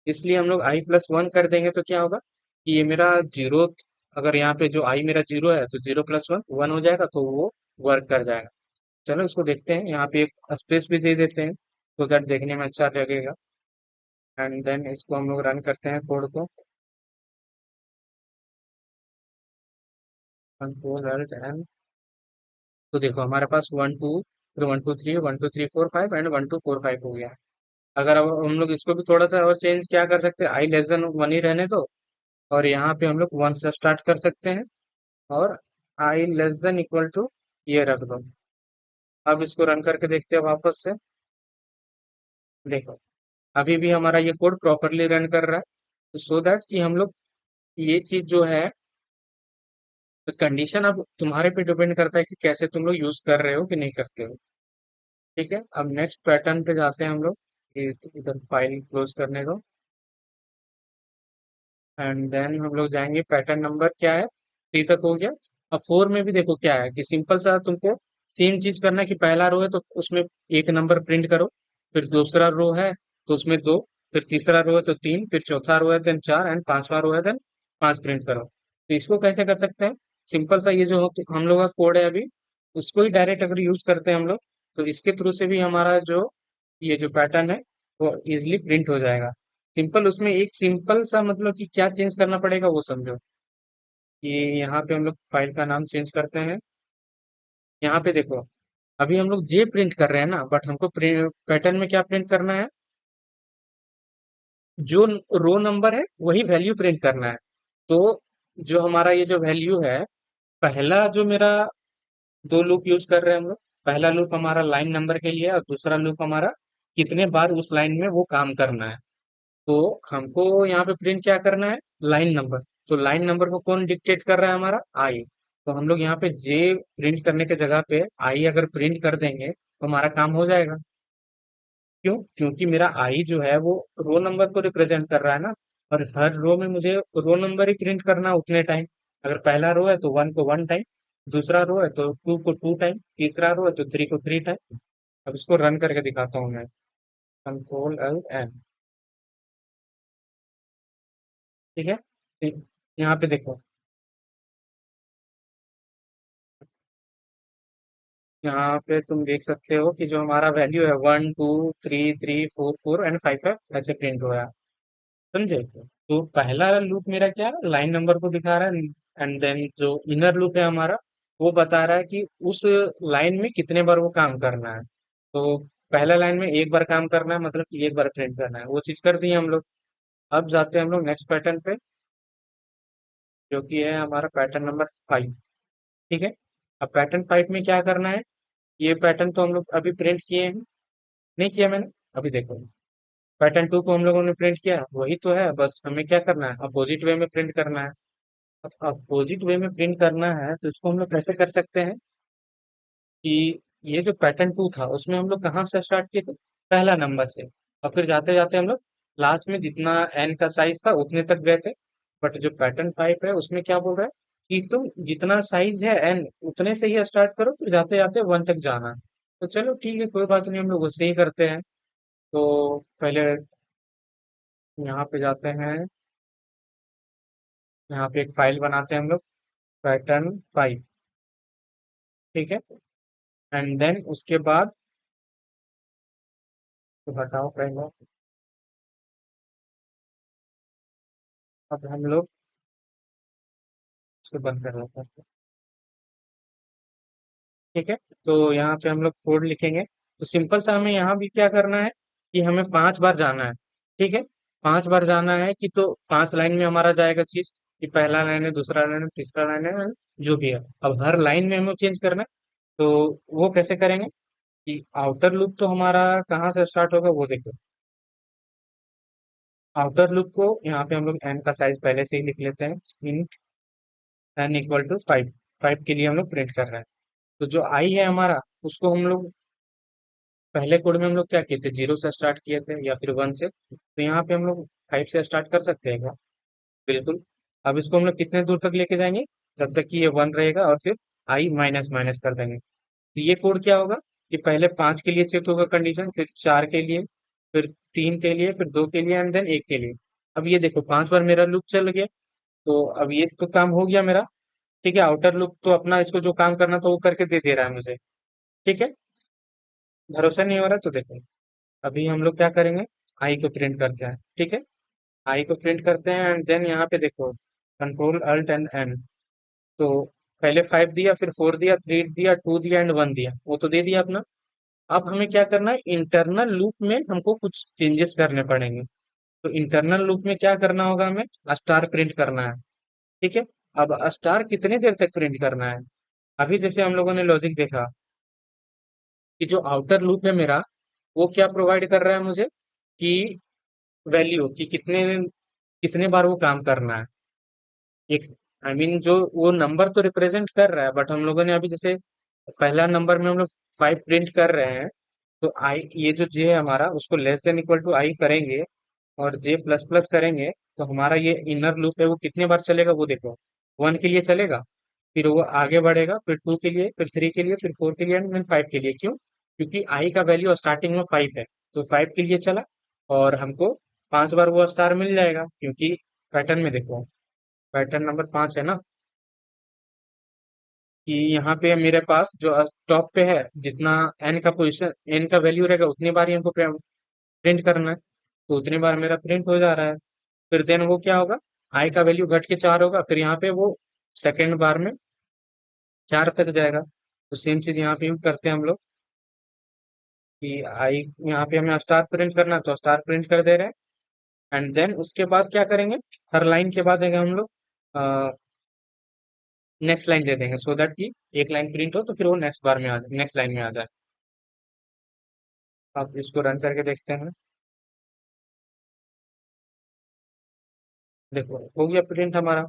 इसलिए हम लोग आई प्लस वन कर देंगे, तो क्या होगा कि ये मेरा जीरो, अगर यहाँ पे जो आई मेरा जीरो है तो जीरो प्लस वन वन हो जाएगा, तो वो वर्क कर जाएगा। चलो इसको देखते हैं, यहाँ पे एक स्पेस भी दे देते हैं तो दैट देखने में अच्छा लगेगा। एंड देन इसको हम लोग रन करते हैं कोड को। Control alt N. तो देखो, हमारे पास वन टू, फिर one two three four five and one two four five हो गया। अगर अब हम लोग इसको भी थोड़ा सा और चेंज क्या कर सकते हैं, आई लेस देन वन ही रहने दो, और यहाँ पे हम लोग वन से स्टार्ट कर सकते हैं, और आई लेस देन इक्वल टू ये रख दो। अब इसको रन करके देखते हैं वापस से। देखो, अभी भी हमारा ये कोड प्रॉपरली रन कर रहा है। तो सो दैट कि हम लोग ये चीज जो है, कंडीशन अब तुम्हारे पे डिपेंड करता है कि कैसे तुम लोग यूज कर रहे हो कि नहीं करते हो। ठीक है, अब नेक्स्ट पैटर्न पे जाते हैं हम लोग। इधर फाइल क्लोज करने दो। एंड देन हम लोग जाएंगे, पैटर्न नंबर क्या है, 3 तक हो गया। अब 4 में भी देखो क्या है कि सिंपल सा तुमको सेम चीज करना है कि पहला रो है तो उसमें एक नंबर प्रिंट करो, फिर दूसरा रो है तो उसमें दो, फिर तीसरा रो है तो तीन, फिर चौथा रो है देन चार, एंड पांचवा रो है देन पांच प्रिंट करो। तो इसको कैसे कर सकते हैं? सिंपल सा, ये जो हम लोग का कोड है अभी, उसको ही डायरेक्ट अगर यूज करते हैं हम लोग, तो इसके थ्रू से भी हमारा जो ये जो पैटर्न है वो इजिली प्रिंट हो जाएगा। सिंपल, उसमें एक सिंपल सा मतलब कि क्या चेंज करना पड़ेगा वो समझो। कि यहाँ पे हम लोग फाइल का नाम चेंज करते हैं। यहाँ पे देखो, अभी हम लोग जे प्रिंट कर रहे हैं ना, बट हमको पैटर्न में क्या प्रिंट करना है? जो रो नंबर है वही वैल्यू प्रिंट करना है। तो जो हमारा ये जो वैल्यू है, पहला जो मेरा दो लूप यूज कर रहे हैं हम लोग, पहला लूप हमारा लाइन नंबर के लिए, और दूसरा लूप हमारा कितने बार उस लाइन में वो काम करना है। तो हमको यहाँ पे प्रिंट क्या करना है? Line number. तो लाइन नंबर को कौन डिक्टेट कर रहा है? हमारा आई। तो हम लोग यहाँ पे जे प्रिंट करने के जगह पे आई अगर प्रिंट कर देंगे तो हमारा काम हो जाएगा। क्यों? क्योंकि मेरा आई जो है वो रो नंबर को रिप्रेजेंट कर रहा है ना, और हर रो में मुझे रो नंबर ही प्रिंट करना है उतने टाइम। अगर पहला रो है तो वन को वन टाइम, दूसरा रो है तो टू को टू टाइम, तीसरा रो है तो थ्री को थ्री टाइम। अब इसको रन करके दिखाता हूँ मैं। Control L N. ठीक है, यहाँ पे देखो, यहाँ पे तुम देख सकते हो कि जो हमारा वैल्यू है one two three three four four and five five ऐसे प्रिंट हो रहा है। समझे? तो पहला लूप मेरा क्या है, लाइन नंबर को दिखा रहा है, एंड देन जो इनर लूप है हमारा, वो बता रहा है कि उस लाइन में कितने बार वो काम करना है। तो पहला लाइन में एक बार काम करना है, मतलब कि एक बार प्रिंट करना है, वो चीज कर दिए हम लोग। अब जाते हैं हम लोग नेक्स्ट पैटर्न पे, जो कि है हमारा पैटर्न नंबर 5। ठीक है, अब पैटर्न 5 में क्या करना है? ये पैटर्न तो हम लोग अभी प्रिंट किए हैं, नहीं किया मैंने। अभी देखो, पैटर्न टू को हम लोगों ने प्रिंट किया, वही तो है, बस हमें क्या करना है, अपोजिट वे में प्रिंट करना है। अब अपोजिट वे में प्रिंट करना है तो इसको हम लोग कैसे कर सकते हैं कि ये जो पैटर्न टू था उसमें हम लोग कहाँ से स्टार्ट किए थे, पहला नंबर से, और फिर जाते जाते हम लोग लास्ट में जितना एन का साइज था उतने तक गए थे। बट जो पैटर्न फाइव है उसमें क्या बोल रहा है कि तुम जितना साइज है एन उतने से ही स्टार्ट करो, फिर जाते जाते वन तक जाना है। तो चलो ठीक है, कोई बात नहीं, हम लोग उससे ही करते हैं। तो पहले यहाँ पे जाते हैं, यहाँ पे एक फाइल बनाते हैं हम लोग, पैटर्न फाइव। ठीक है, एंड देन उसके बाद तो हटाओ पहले, अब हम लोग इसको बंद कर लेते हैं। ठीक है, तो यहाँ पे हम लोग कोड लिखेंगे। तो सिंपल सा हमें यहाँ भी क्या करना है कि हमें 5 बार जाना है। ठीक है, 5 बार जाना है कि तो 5 लाइन में हमारा जाएगा चीज, कि पहला लाइन है, दूसरा लाइन है, तीसरा लाइन है, जो भी है। अब हर लाइन में हमें चेंज करना है। तो वो कैसे करेंगे कि आउटर लूप तो हमारा कहाँ से स्टार्ट होगा वो देखो। आउटर लूप को यहाँ पे हम लोग एन का साइज पहले से ही लिख लेते हैं, in n equal to five. Five के लिए हम लोग प्रिंट कर रहे हैं। तो जो आई है हमारा, उसको हम लोग पहले कोड में हम लोग क्या किए थे, जीरो से स्टार्ट किए थे या फिर वन से, तो यहाँ पे हम लोग फाइव से स्टार्ट कर सकते हैं क्या? बिल्कुल। अब इसको हम लोग कितने दूर तक लेके जाएंगे, जब तक कि ये वन रहेगा, और फिर आई माइनस माइनस कर देंगे। तो ये कोड क्या होगा कि पहले 5 के लिए चेक होगा कंडीशन, फिर 4 के लिए, फिर 3 के लिए, फिर 2 के लिए, एंड देन 1 के लिए। अब ये देखो 5 बार मेरा लूप चल गया। तो अब ये तो काम हो गया मेरा। ठीक है, आउटर लूप तो अपना इसको जो काम करना था वो करके दे दे रहा है मुझे। ठीक है, भरोसा नहीं हो रहा तो देखो, अभी हम लोग क्या करेंगे, आई को प्रिंट करते हैं। ठीक है, आई को प्रिंट करते हैं, एंड देन यहाँ पे देखो, कंट्रोल अल्ट एंड एन। तो पहले 5 दिया, फिर 4 दिया, 3 दिया, 2 दिया, एंड 1 दिया, वो तो दे दिया अपना। अब हमें क्या करना है, इंटरनल लूप में हमको कुछ चेंजेस करने पड़ेंगे। तो इंटरनल लूप में क्या करना होगा, हमें स्टार प्रिंट करना है। ठीक है, अब स्टार कितने देर तक प्रिंट करना है, अभी जैसे हम लोगों ने लॉजिक देखा कि जो आउटर लूप है मेरा, वो क्या प्रोवाइड कर रहा है मुझे कि वैल्यू कि कितने कितने बार वो काम करना है। एक जो वो नंबर तो रिप्रेजेंट कर रहा है, बट हम लोगों ने अभी जैसे पहला नंबर में हम लोग 5 प्रिंट कर रहे हैं। तो आई, ये जो जे है हमारा, उसको लेस देन इक्वल टू आई करेंगे और जे प्लस प्लस करेंगे, तो हमारा ये इनर लूप है वो कितने बार चलेगा वो देखो, वन के लिए चलेगा, फिर वो आगे बढ़ेगा, फिर टू के लिए, फिर थ्री के लिए, फिर फोर के लिए, एंड फिर फाइव के लिए। क्यों? क्योंकि आई का वैल्यू स्टार्टिंग में फाइव है, तो फाइव के लिए चला, और हमको 5 बार वो स्टार मिल जाएगा, क्योंकि पैटर्न में देखो, पैटर्न नंबर 5 है ना, कि यहाँ पे मेरे पास जो टॉप पे है, जितना एन का पोजीशन, एन का वैल्यू रहेगा उतनी बार ही हमको प्रिंट करना है। तो उतनी बार मेरा प्रिंट हो जा रहा है। फिर देन वो क्या होगा, आई का वैल्यू घट के 4 होगा, फिर यहाँ पे वो सेकेंड बार में 4 तक जाएगा। तो सेम चीज यहाँ पे भी करते हैं हम लोग कि आई, यहाँ पे हमें स्टार प्रिंट करना है तो स्टार प्रिंट कर दे रहे हैं। एंड देन उसके बाद क्या करेंगे, हर लाइन के बाद है हम लोग नेक्स्ट लाइन दे देंगे, सो दैट कि एक लाइन प्रिंट हो तो फिर वो नेक्स्ट बार में आ जाए, नेक्स्ट लाइन में आ जाए। अब इसको रन करके देखते हैं। देखो हो गया प्रिंट हमारा,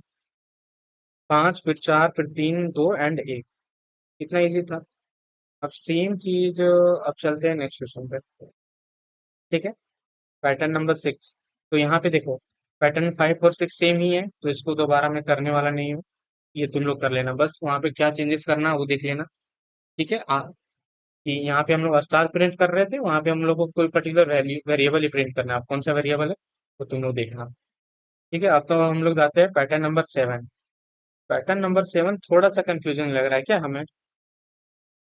5, फिर 4, फिर 3, 2 एंड 1। कितना इजी था। अब सेम चीज, अब चलते हैं नेक्स्ट क्वेश्चन पे। ठीक है, पैटर्न नंबर 6। तो यहाँ पे देखो, पैटर्न 5 और 6 सेम ही है, तो इसको दोबारा मैं करने वाला नहीं हूँ। ये तुम लोग कर लेना, बस वहाँ पे क्या चेंजेस करना है वो देख लेना। ठीक है, कि यहाँ पे हम लोग स्टार प्रिंट कर रहे थे, वहाँ पे हम लोग को कोई पर्टिकुलर वैल्यू वेरिएबल ही प्रिंट करना है। अब कौन सा वेरिएबल है तो तुम लोग देखना। ठीक है, अब तो हम लोग जाते हैं पैटर्न नंबर 7। पैटर्न नंबर 7 थोड़ा सा कंफ्यूजन लग रहा है क्या हमें,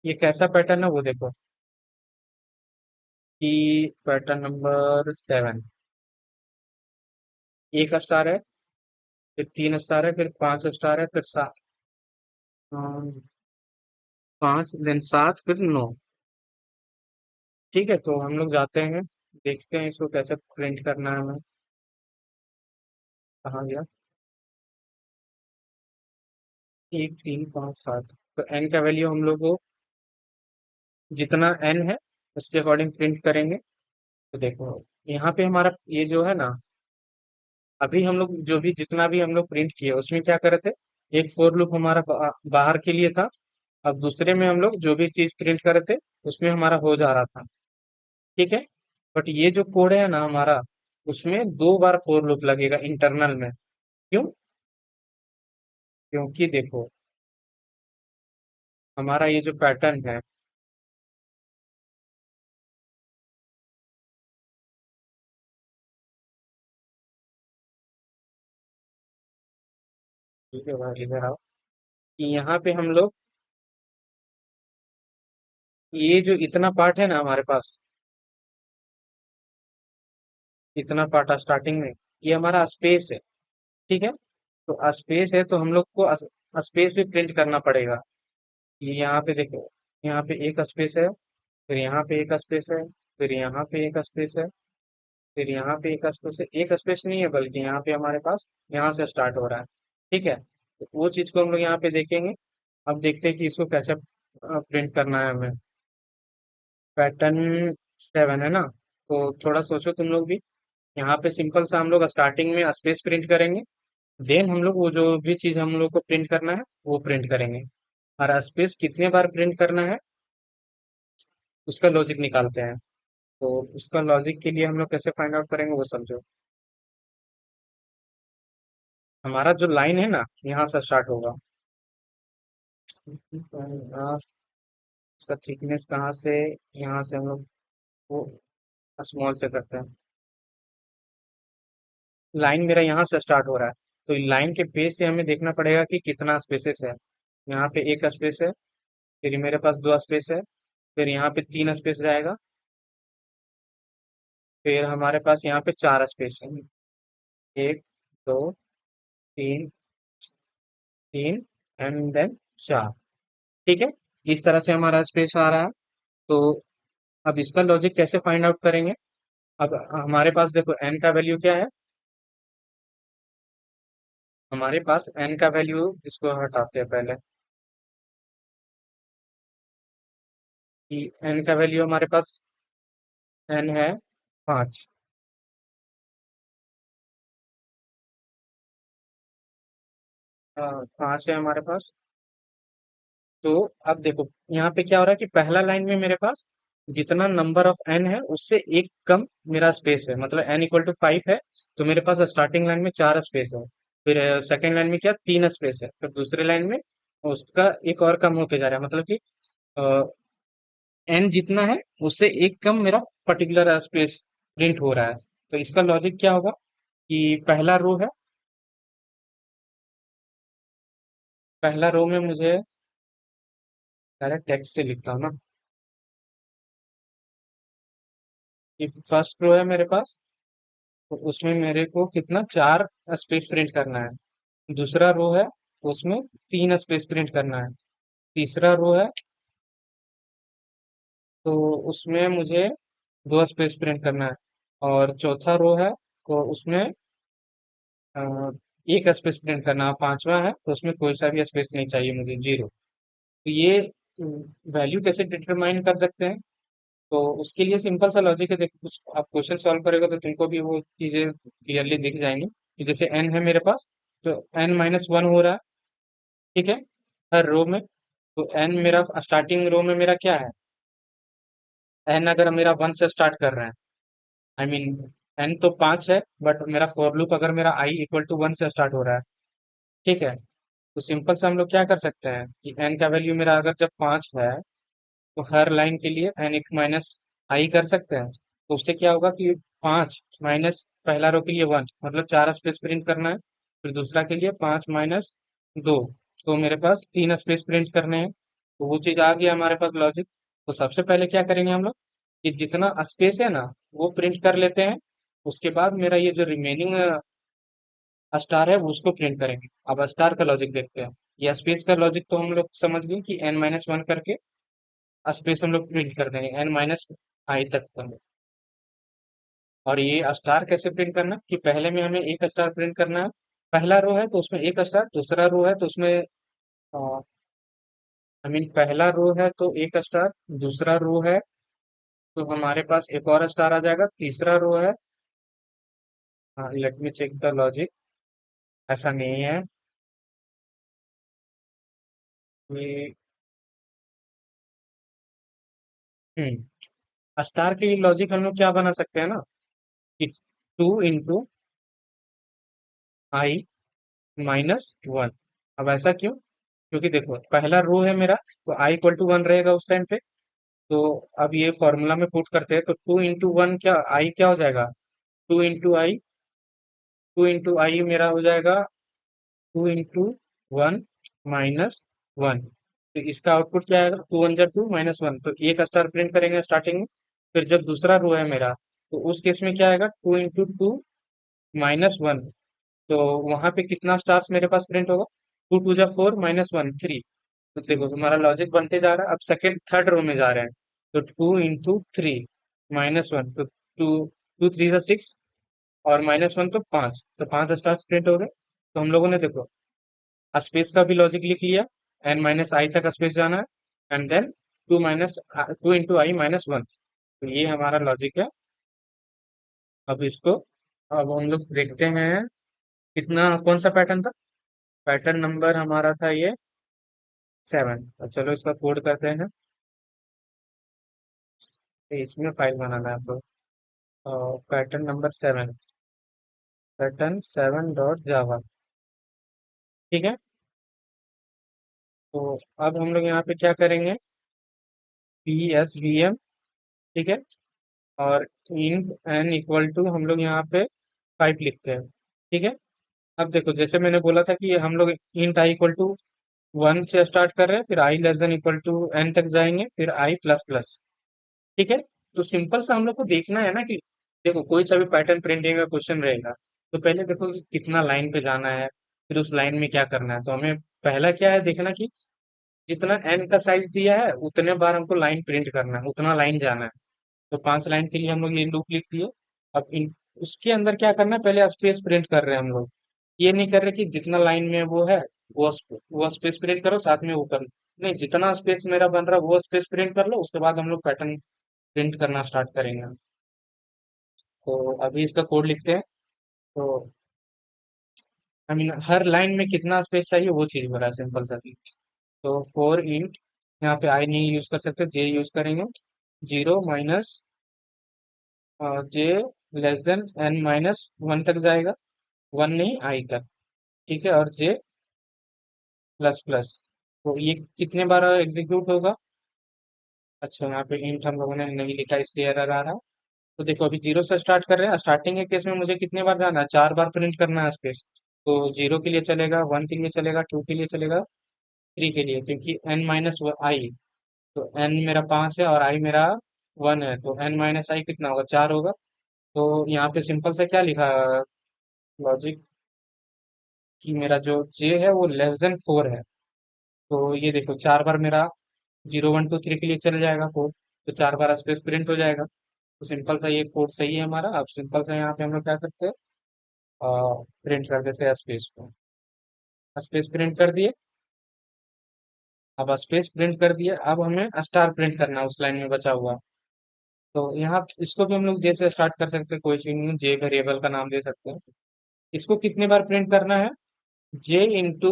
ये कैसा पैटर्न है वो देखो, कि पैटर्न नंबर 7, एक स्टार है, फिर 3 स्टार है, फिर 5 स्टार है, फिर 7, 5, देन 7, फिर 9। ठीक है, तो हम लोग जाते हैं, देखते हैं इसको कैसे प्रिंट करना है हमें। कहाँ गया, 1, 3, 5, 7। तो एन का वैल्यू हम लोग को जितना एन है उसके अकॉर्डिंग प्रिंट करेंगे। तो देखो यहाँ पे हमारा ये जो है ना, अभी हम लोग जो भी जितना भी हम लोग प्रिंट किए उसमें क्या करे थे, एक फोर लूप हमारा बाहर के लिए था। अब दूसरे में हम लोग जो भी चीज प्रिंट करे थे उसमें हमारा हो जा रहा था। ठीक है। बट ये जो कोड है ना हमारा, उसमें दो बार फोर लूप लगेगा इंटरनल में। क्यों? क्योंकि देखो हमारा ये जो पैटर्न है, ठीक है भाई इधर आओ, कि यहाँ पे हम लोग ये जो इतना पार्ट है ना हमारे पास, इतना पार्ट स्टार्टिंग में, ये हमारा स्पेस है। ठीक है। तो स्पेस है तो हम लोग को स्पेस भी प्रिंट करना पड़ेगा। ये यहाँ पे देखो, यहाँ पे एक स्पेस है, फिर यहाँ पे एक स्पेस है, फिर यहाँ पे एक स्पेस है, फिर यहाँ पे एक स्पेस है। एक स्पेस नहीं है बल्कि यहाँ पे हमारे पास यहाँ से स्टार्ट हो रहा है। ठीक है। तो वो चीज को हम लोग यहाँ पे देखेंगे। अब देखते हैं कि इसको कैसे प्रिंट करना है हमें। पैटर्न 7 है ना, तो थोड़ा सोचो तुम लोग भी। यहाँ पे सिंपल सा हम लोग स्टार्टिंग में स्पेस प्रिंट करेंगे, देन हम लोग वो जो भी चीज हम लोग को प्रिंट करना है वो प्रिंट करेंगे। और स्पेस कितने बार प्रिंट करना है उसका लॉजिक निकालते हैं। तो उसका लॉजिक के लिए हम लोग कैसे फाइंड आउट करेंगे वो समझो। हमारा जो लाइन है ना यहाँ से स्टार्ट होगा। आ, इसका थिकनेस कहाँ से, यहाँ से हम लोग वो स्मॉल से करते हैं। लाइन मेरा यहाँ से स्टार्ट हो रहा है, तो लाइन के बेस से हमें देखना पड़ेगा कि कितना स्पेसेस है। यहाँ पे एक स्पेस है, फिर मेरे पास दो स्पेस है, फिर यहाँ पे तीन स्पेस जाएगा, फिर हमारे पास यहाँ पे चार स्पेस है। एक, दो, तीन, तीन एंड देन चार। ठीक है। इस तरह से हमारा स्पेस आ रहा है। तो अब इसका लॉजिक कैसे फाइंड आउट करेंगे। अब हमारे पास देखो n का वैल्यू क्या है, हमारे पास n का वैल्यू, इसको हटाते हैं पहले, कि n का वैल्यू हमारे पास n है 5। पांच है हमारे पास। तो अब देखो यहाँ पे क्या हो रहा है कि पहला लाइन में मेरे पास जितना नंबर ऑफ n है उससे एक कम मेरा स्पेस है, मतलब n इक्वल टू 5 है। तो मेरे पास स्टार्टिंग लाइन में चार स्पेस है, फिर सेकेंड लाइन में क्या तीन स्पेस है, फिर दूसरे लाइन में उसका एक और कम होते जा रहा है, मतलब कि n जितना है उससे एक कम मेरा पर्टिकुलर स्पेस प्रिंट हो रहा है। तो इसका लॉजिक क्या होगा कि पहला रो है, पहला रो में मुझे डायरेक्ट टेक्स्ट से लिखता हूँ ना, कि फर्स्ट रो है मेरे पास, तो उसमें मेरे को कितना चार स्पेस प्रिंट करना है। दूसरा रो है, उसमें तीन स्पेस प्रिंट करना है। तीसरा रो है, तो उसमें मुझे दो स्पेस प्रिंट करना है। और चौथा रो है, तो उसमें अ, एक स्पेस प्रिंट करना है। पांचवा है तो उसमें कोई सा भी स्पेस नहीं चाहिए मुझे, जीरो। तो ये वैल्यू कैसे डिटरमाइन कर सकते हैं। तो उसके लिए सिंपल सा लॉजिक है, देखो कुछ आप क्वेश्चन सॉल्व करेगा तो तुमको भी वो चीजें क्लियरली दिख जाएंगी। कि जैसे n है मेरे पास, तो n-1 हो रहा है। ठीक है। हर रो में, तो n मेरा स्टार्टिंग रो में मेरा क्या है, n अगर मेरा वन से स्टार्ट कर रहा है, आई मीन n तो पांच है, बट मेरा फॉर लूप अगर मेरा i इक्वल टू वन से स्टार्ट हो रहा है। ठीक है। तो सिंपल से हम लोग क्या कर सकते हैं कि n का वैल्यू मेरा अगर जब पांच है, तो हर लाइन के लिए n एक माइनस आई कर सकते हैं। तो उससे क्या होगा कि पांच माइनस पहला रो के लिए वन, मतलब चार स्पेस प्रिंट करना है। फिर दूसरा के लिए पांच माइनस दो, तो मेरे पास तीन स्पेस प्रिंट करने हैं। तो वो चीज आ गया हमारे पास लॉजिक। तो सबसे पहले क्या करेंगे हम लोग कि जितना स्पेस है ना वो प्रिंट कर लेते हैं। उसके बाद मेरा ये जो रिमेनिंग स्टार है वो उसको प्रिंट करेंगे। अब स्टार का लॉजिक देखते हैं। ये स्पेस का लॉजिक तो हम लोग समझ गए कि n-1 करके स्पेस हम लोग प्रिंट कर देंगे n-i तक का। और ये स्टार कैसे प्रिंट करना कि पहले में हमें एक स्टार प्रिंट करना है। पहला रो है तो उसमें एक स्टार, दूसरा रो है तो उसमें आई मीन पहला रो है तो एक स्टार, दूसरा रो है तो हमारे पास एक और स्टार आ जाएगा, तीसरा रो है। हाँ, let me check the logic. ऐसा नहीं है ये। स्टार के लिए लॉजिक हम लोग क्या बना सकते हैं ना, कि 2 into i-1। अब ऐसा क्यों? क्योंकि देखो पहला रो है मेरा, तो i इक्वल टू 1 रहेगा उस टाइम पे। तो अब ये फॉर्मूला में पुट करते हैं, तो 2 into 1 क्या i क्या हो जाएगा? 2 into i, 2 into i मेरा हो जाएगा 2 into 1 - 1। तो इसका आउटपुट क्या आएगा? 2 1 जा 2 - 1, तो एक स्टार प्रिंट करेंगे स्टार्टिंग में। फिर जब दूसरा रो है मेरा, तो उस केस में क्या आएगा? 2 into 2 - 1। तो वहां पे कितना स्टार्स मेरे पास प्रिंट होगा? 2 2 जा 4 - 1 3। तो देखो हमारा लॉजिक बनते जा रहा है। अब सेकंड थर्ड रो में जा रहे हैं, तो 2 into 3 - 1, तो टू 2 3 जा 6, और -1 तो 5, तो 5 स्टार्स प्रिंट हो गए। तो हम लोगों ने देखो स्पेस का भी लॉजिक लिख लिया, n - i तक स्पेस जाना है, एंड देन 2 into i - 1। तो ये हमारा लॉजिक है। अब इसको, अब हम लोग देखते हैं कितना, कौन सा पैटर्न था। पैटर्न नंबर हमारा था ये 7। तो चलो इसका कोड करते हैं। तो इसमें फाइल बनाना है आपको। Pattern number 7, pattern7.java। ठीक है। तो अब हम लोग यहाँ पे क्या करेंगे? PSVM। ठीक है। और इंट n इक्वल टू हम लोग यहाँ पे 5 लिखते हैं। ठीक है। अब देखो जैसे मैंने बोला था कि हम लोग इंट i इक्वल टू 1 से स्टार्ट कर रहे हैं, फिर i less than equal to n तक जाएंगे, फिर i प्लस प्लस। ठीक है। तो सिंपल सा हम लोग को देखना है ना कि देखो कोई सा भी पैटर्न प्रिंटिंग का क्वेश्चन रहेगा, तो पहले देखो कि कितना लाइन पे जाना है, फिर उस लाइन में क्या करना है। तो हमें पहला क्या है देखना कि जितना n का साइज दिया है उतने बार हमको लाइन प्रिंट करना है, उतना लाइन जाना है। तो 5 लाइन के लिए हम लोग ये लूप लिख दिए। अब उसके अंदर क्या करना है, पहले स्पेस प्रिंट कर रहे हैं हम लोग। ये नहीं कर रहे कि जितना लाइन में वो है वो स्पेस प्रिंट करो साथ में वो करो। नहीं, जितना स्पेस मेरा बन रहा है वो स्पेस प्रिंट कर लो, उसके बाद हम लोग पैटर्न प्रिंट करना स्टार्ट करेंगे। तो अभी इसका कोड लिखते हैं। तो आई मीन हर लाइन में कितना स्पेस चाहिए वो चीज बोला है, सिंपल सा चीज। तो 4 int, यहाँ पे आई नहीं यूज कर सकते, जे यूज करेंगे। 0 - j लेस देन n - 1 तक जाएगा, 1 नहीं i तक। ठीक है। और j प्लस प्लस। तो ये कितने बार एग्जीक्यूट होगा? अच्छा, यहाँ पे इंट हम लोगों ने नहीं लिखा इसलिए एरर आ रहा है। तो देखो अभी 0 से स्टार्ट कर रहे हैं, स्टार्टिंग के केस में मुझे कितने बार जाना है? 4 बार प्रिंट करना है स्पेस। तो 0 के लिए चलेगा, 1 के लिए चलेगा, 2 के लिए चलेगा, 3 के लिए, क्योंकि n - i। तो n मेरा 5 है और i मेरा 1 है, तो n - i कितना होगा? 4 होगा। तो यहाँ पे सिंपल से क्या लिखा लॉजिक, कि मेरा जो j है वो लेस देन 4 है। तो ये देखो 4 बार मेरा 0 1 2 3 के लिए चल जाएगा कोड, तो 4 बार स्पेस प्रिंट हो जाएगा। तो सिंपल सा ये कोड सही है हमारा। अब सिंपल सा यहाँ पे हम लोग क्या करते हैं, प्रिंट कर देते हैं स्पेस को। स्पेस प्रिंट कर दिए। अब स्पेस प्रिंट कर दिए, अब हमें स्टार प्रिंट करना है उस लाइन में बचा हुआ। तो यहाँ इसको भी हम लोग जे से स्टार्ट कर सकते हैं, कोई चीज नहीं, जे वेरिएबल का नाम दे सकते हैं। इसको कितनी बार प्रिंट करना है? j into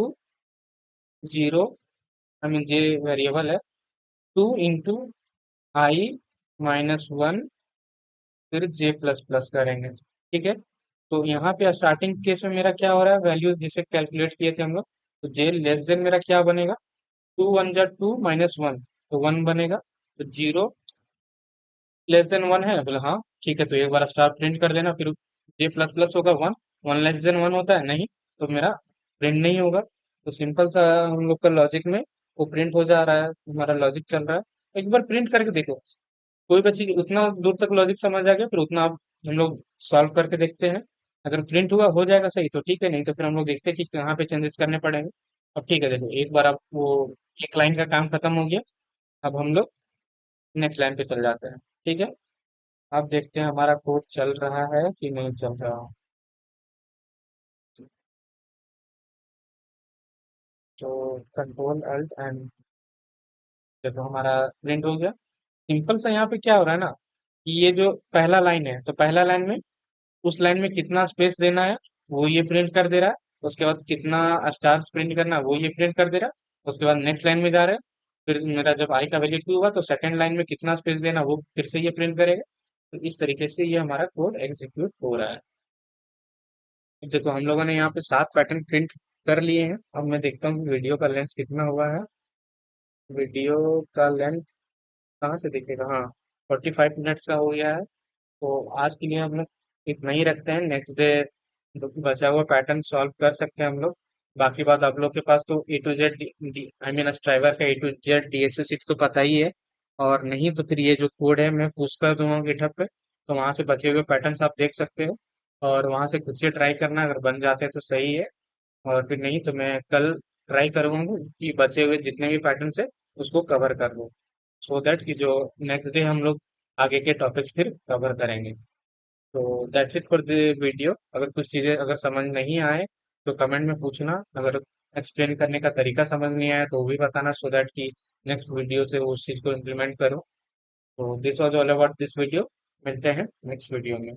0, I mean J variable है, 2 into i - 1, फिर जे प्लस प्लस करेंगे। ठीक है। तो यहाँ पे स्टार्टिंग केस में मेरा क्या हो रहा है, वैल्यू जिसे कैलकुलेट किए थे हम लोग, तो जे लेस देन मेरा क्या बनेगा? 2 1 जा 2 - 1, तो 1 बनेगा। तो 0 < <(1) है, बोले हाँ ठीक है, तो एक बार स्टार प्रिंट कर देना, फिर जे प्लस प्लस होगा 1। 1 < <(1) होता है नहीं, तो मेरा प्रिंट नहीं होगा। तो सिंपल सा हम लोग का लॉजिक में वो प्रिंट हो जा रहा है, हमारा लॉजिक चल रहा है। एक बार प्रिंट करके देखो, कोई बच्ची उतना दूर तक लॉजिक समझ आ गया, फिर उतना अब हम लोग सॉल्व करके देखते हैं। अगर प्रिंट हुआ हो जाएगा सही तो ठीक है, नहीं तो फिर हम लोग देखते हैं कि कहाँ पे चेंजेस करने पड़ेंगे। अब ठीक है, देखो एक बार अब वो एक लाइन का काम खत्म हो गया। अब हम लोग नेक्स्ट लाइन पे चल जाते हैं। ठीक है। अब देखते हैं हमारा कोड चल रहा है कि नहीं चल रहा। तो कंट्रोल अल्ट एंड, देखो हमारा प्रिंट हो गया। सिंपल सा यहाँ पे क्या हो रहा है ना, कि ये जो पहला लाइन है, तो पहला लाइन में उस लाइन में कितना स्पेस देना है वो ये प्रिंट कर दे रहा है। उसके बाद कितना स्टार्स प्रिंट करना है वो ये प्रिंट कर दे रहा है। उसके बाद नेक्स्ट लाइन में जा रहे हैं, फिर मेरा जब आई का वैल्यू 2 हुआ तो सेकंड लाइन में कितना स्पेस देना वो फिर से ये प्रिंट करेगा। तो इस तरीके से ये हमारा कोड एग्जीक्यूट हो रहा है। अब देखो हम लोगों ने यहाँ पे 7 पैटर्न प्रिंट कर लिए हैं। अब मैं देखता हूँ वीडियो का लेंथ कितना हुआ है। वीडियो का लेंथ कहाँ से दिखेगा, हाँ 45 मिनट्स का हो गया है। तो आज के लिए हम लोग इतना ही रखते हैं। नेक्स्ट डे बचा हुआ पैटर्न सॉल्व कर सकते हैं हम लोग। बाकी बात आप लोग के पास तो A to Z I mean striver का A to Z DSS sheet तो पता ही है। और नहीं तो फिर ये जो कोड है मैं पुश कर दूंगा गिटहब पे, तो वहां से बचे हुए पैटर्न्स आप देख सकते हो। और वहां से खुद से ट्राई करना, अगर बन जाते हैं तो सही है। और फिर नहीं तो मैं कल ट्राई करूंगा कि बचे हुए जितने भी पैटर्न्स है उसको कवर कर लूँ, सो दैट कि जो नेक्स्ट डे हम लोग आगे के टॉपिक्स फिर कवर करेंगे। तो that's it for the video. अगर कुछ चीज़ें अगर समझ नहीं आए तो कमेंट में पूछना। अगर एक्सप्लेन करने का तरीका समझ नहीं आया तो वो भी बताना, सो दैट कि नेक्स्ट वीडियो से उस चीज़ को इम्प्लीमेंट करो। तो this was all about this video. मिलते हैं नेक्स्ट वीडियो में।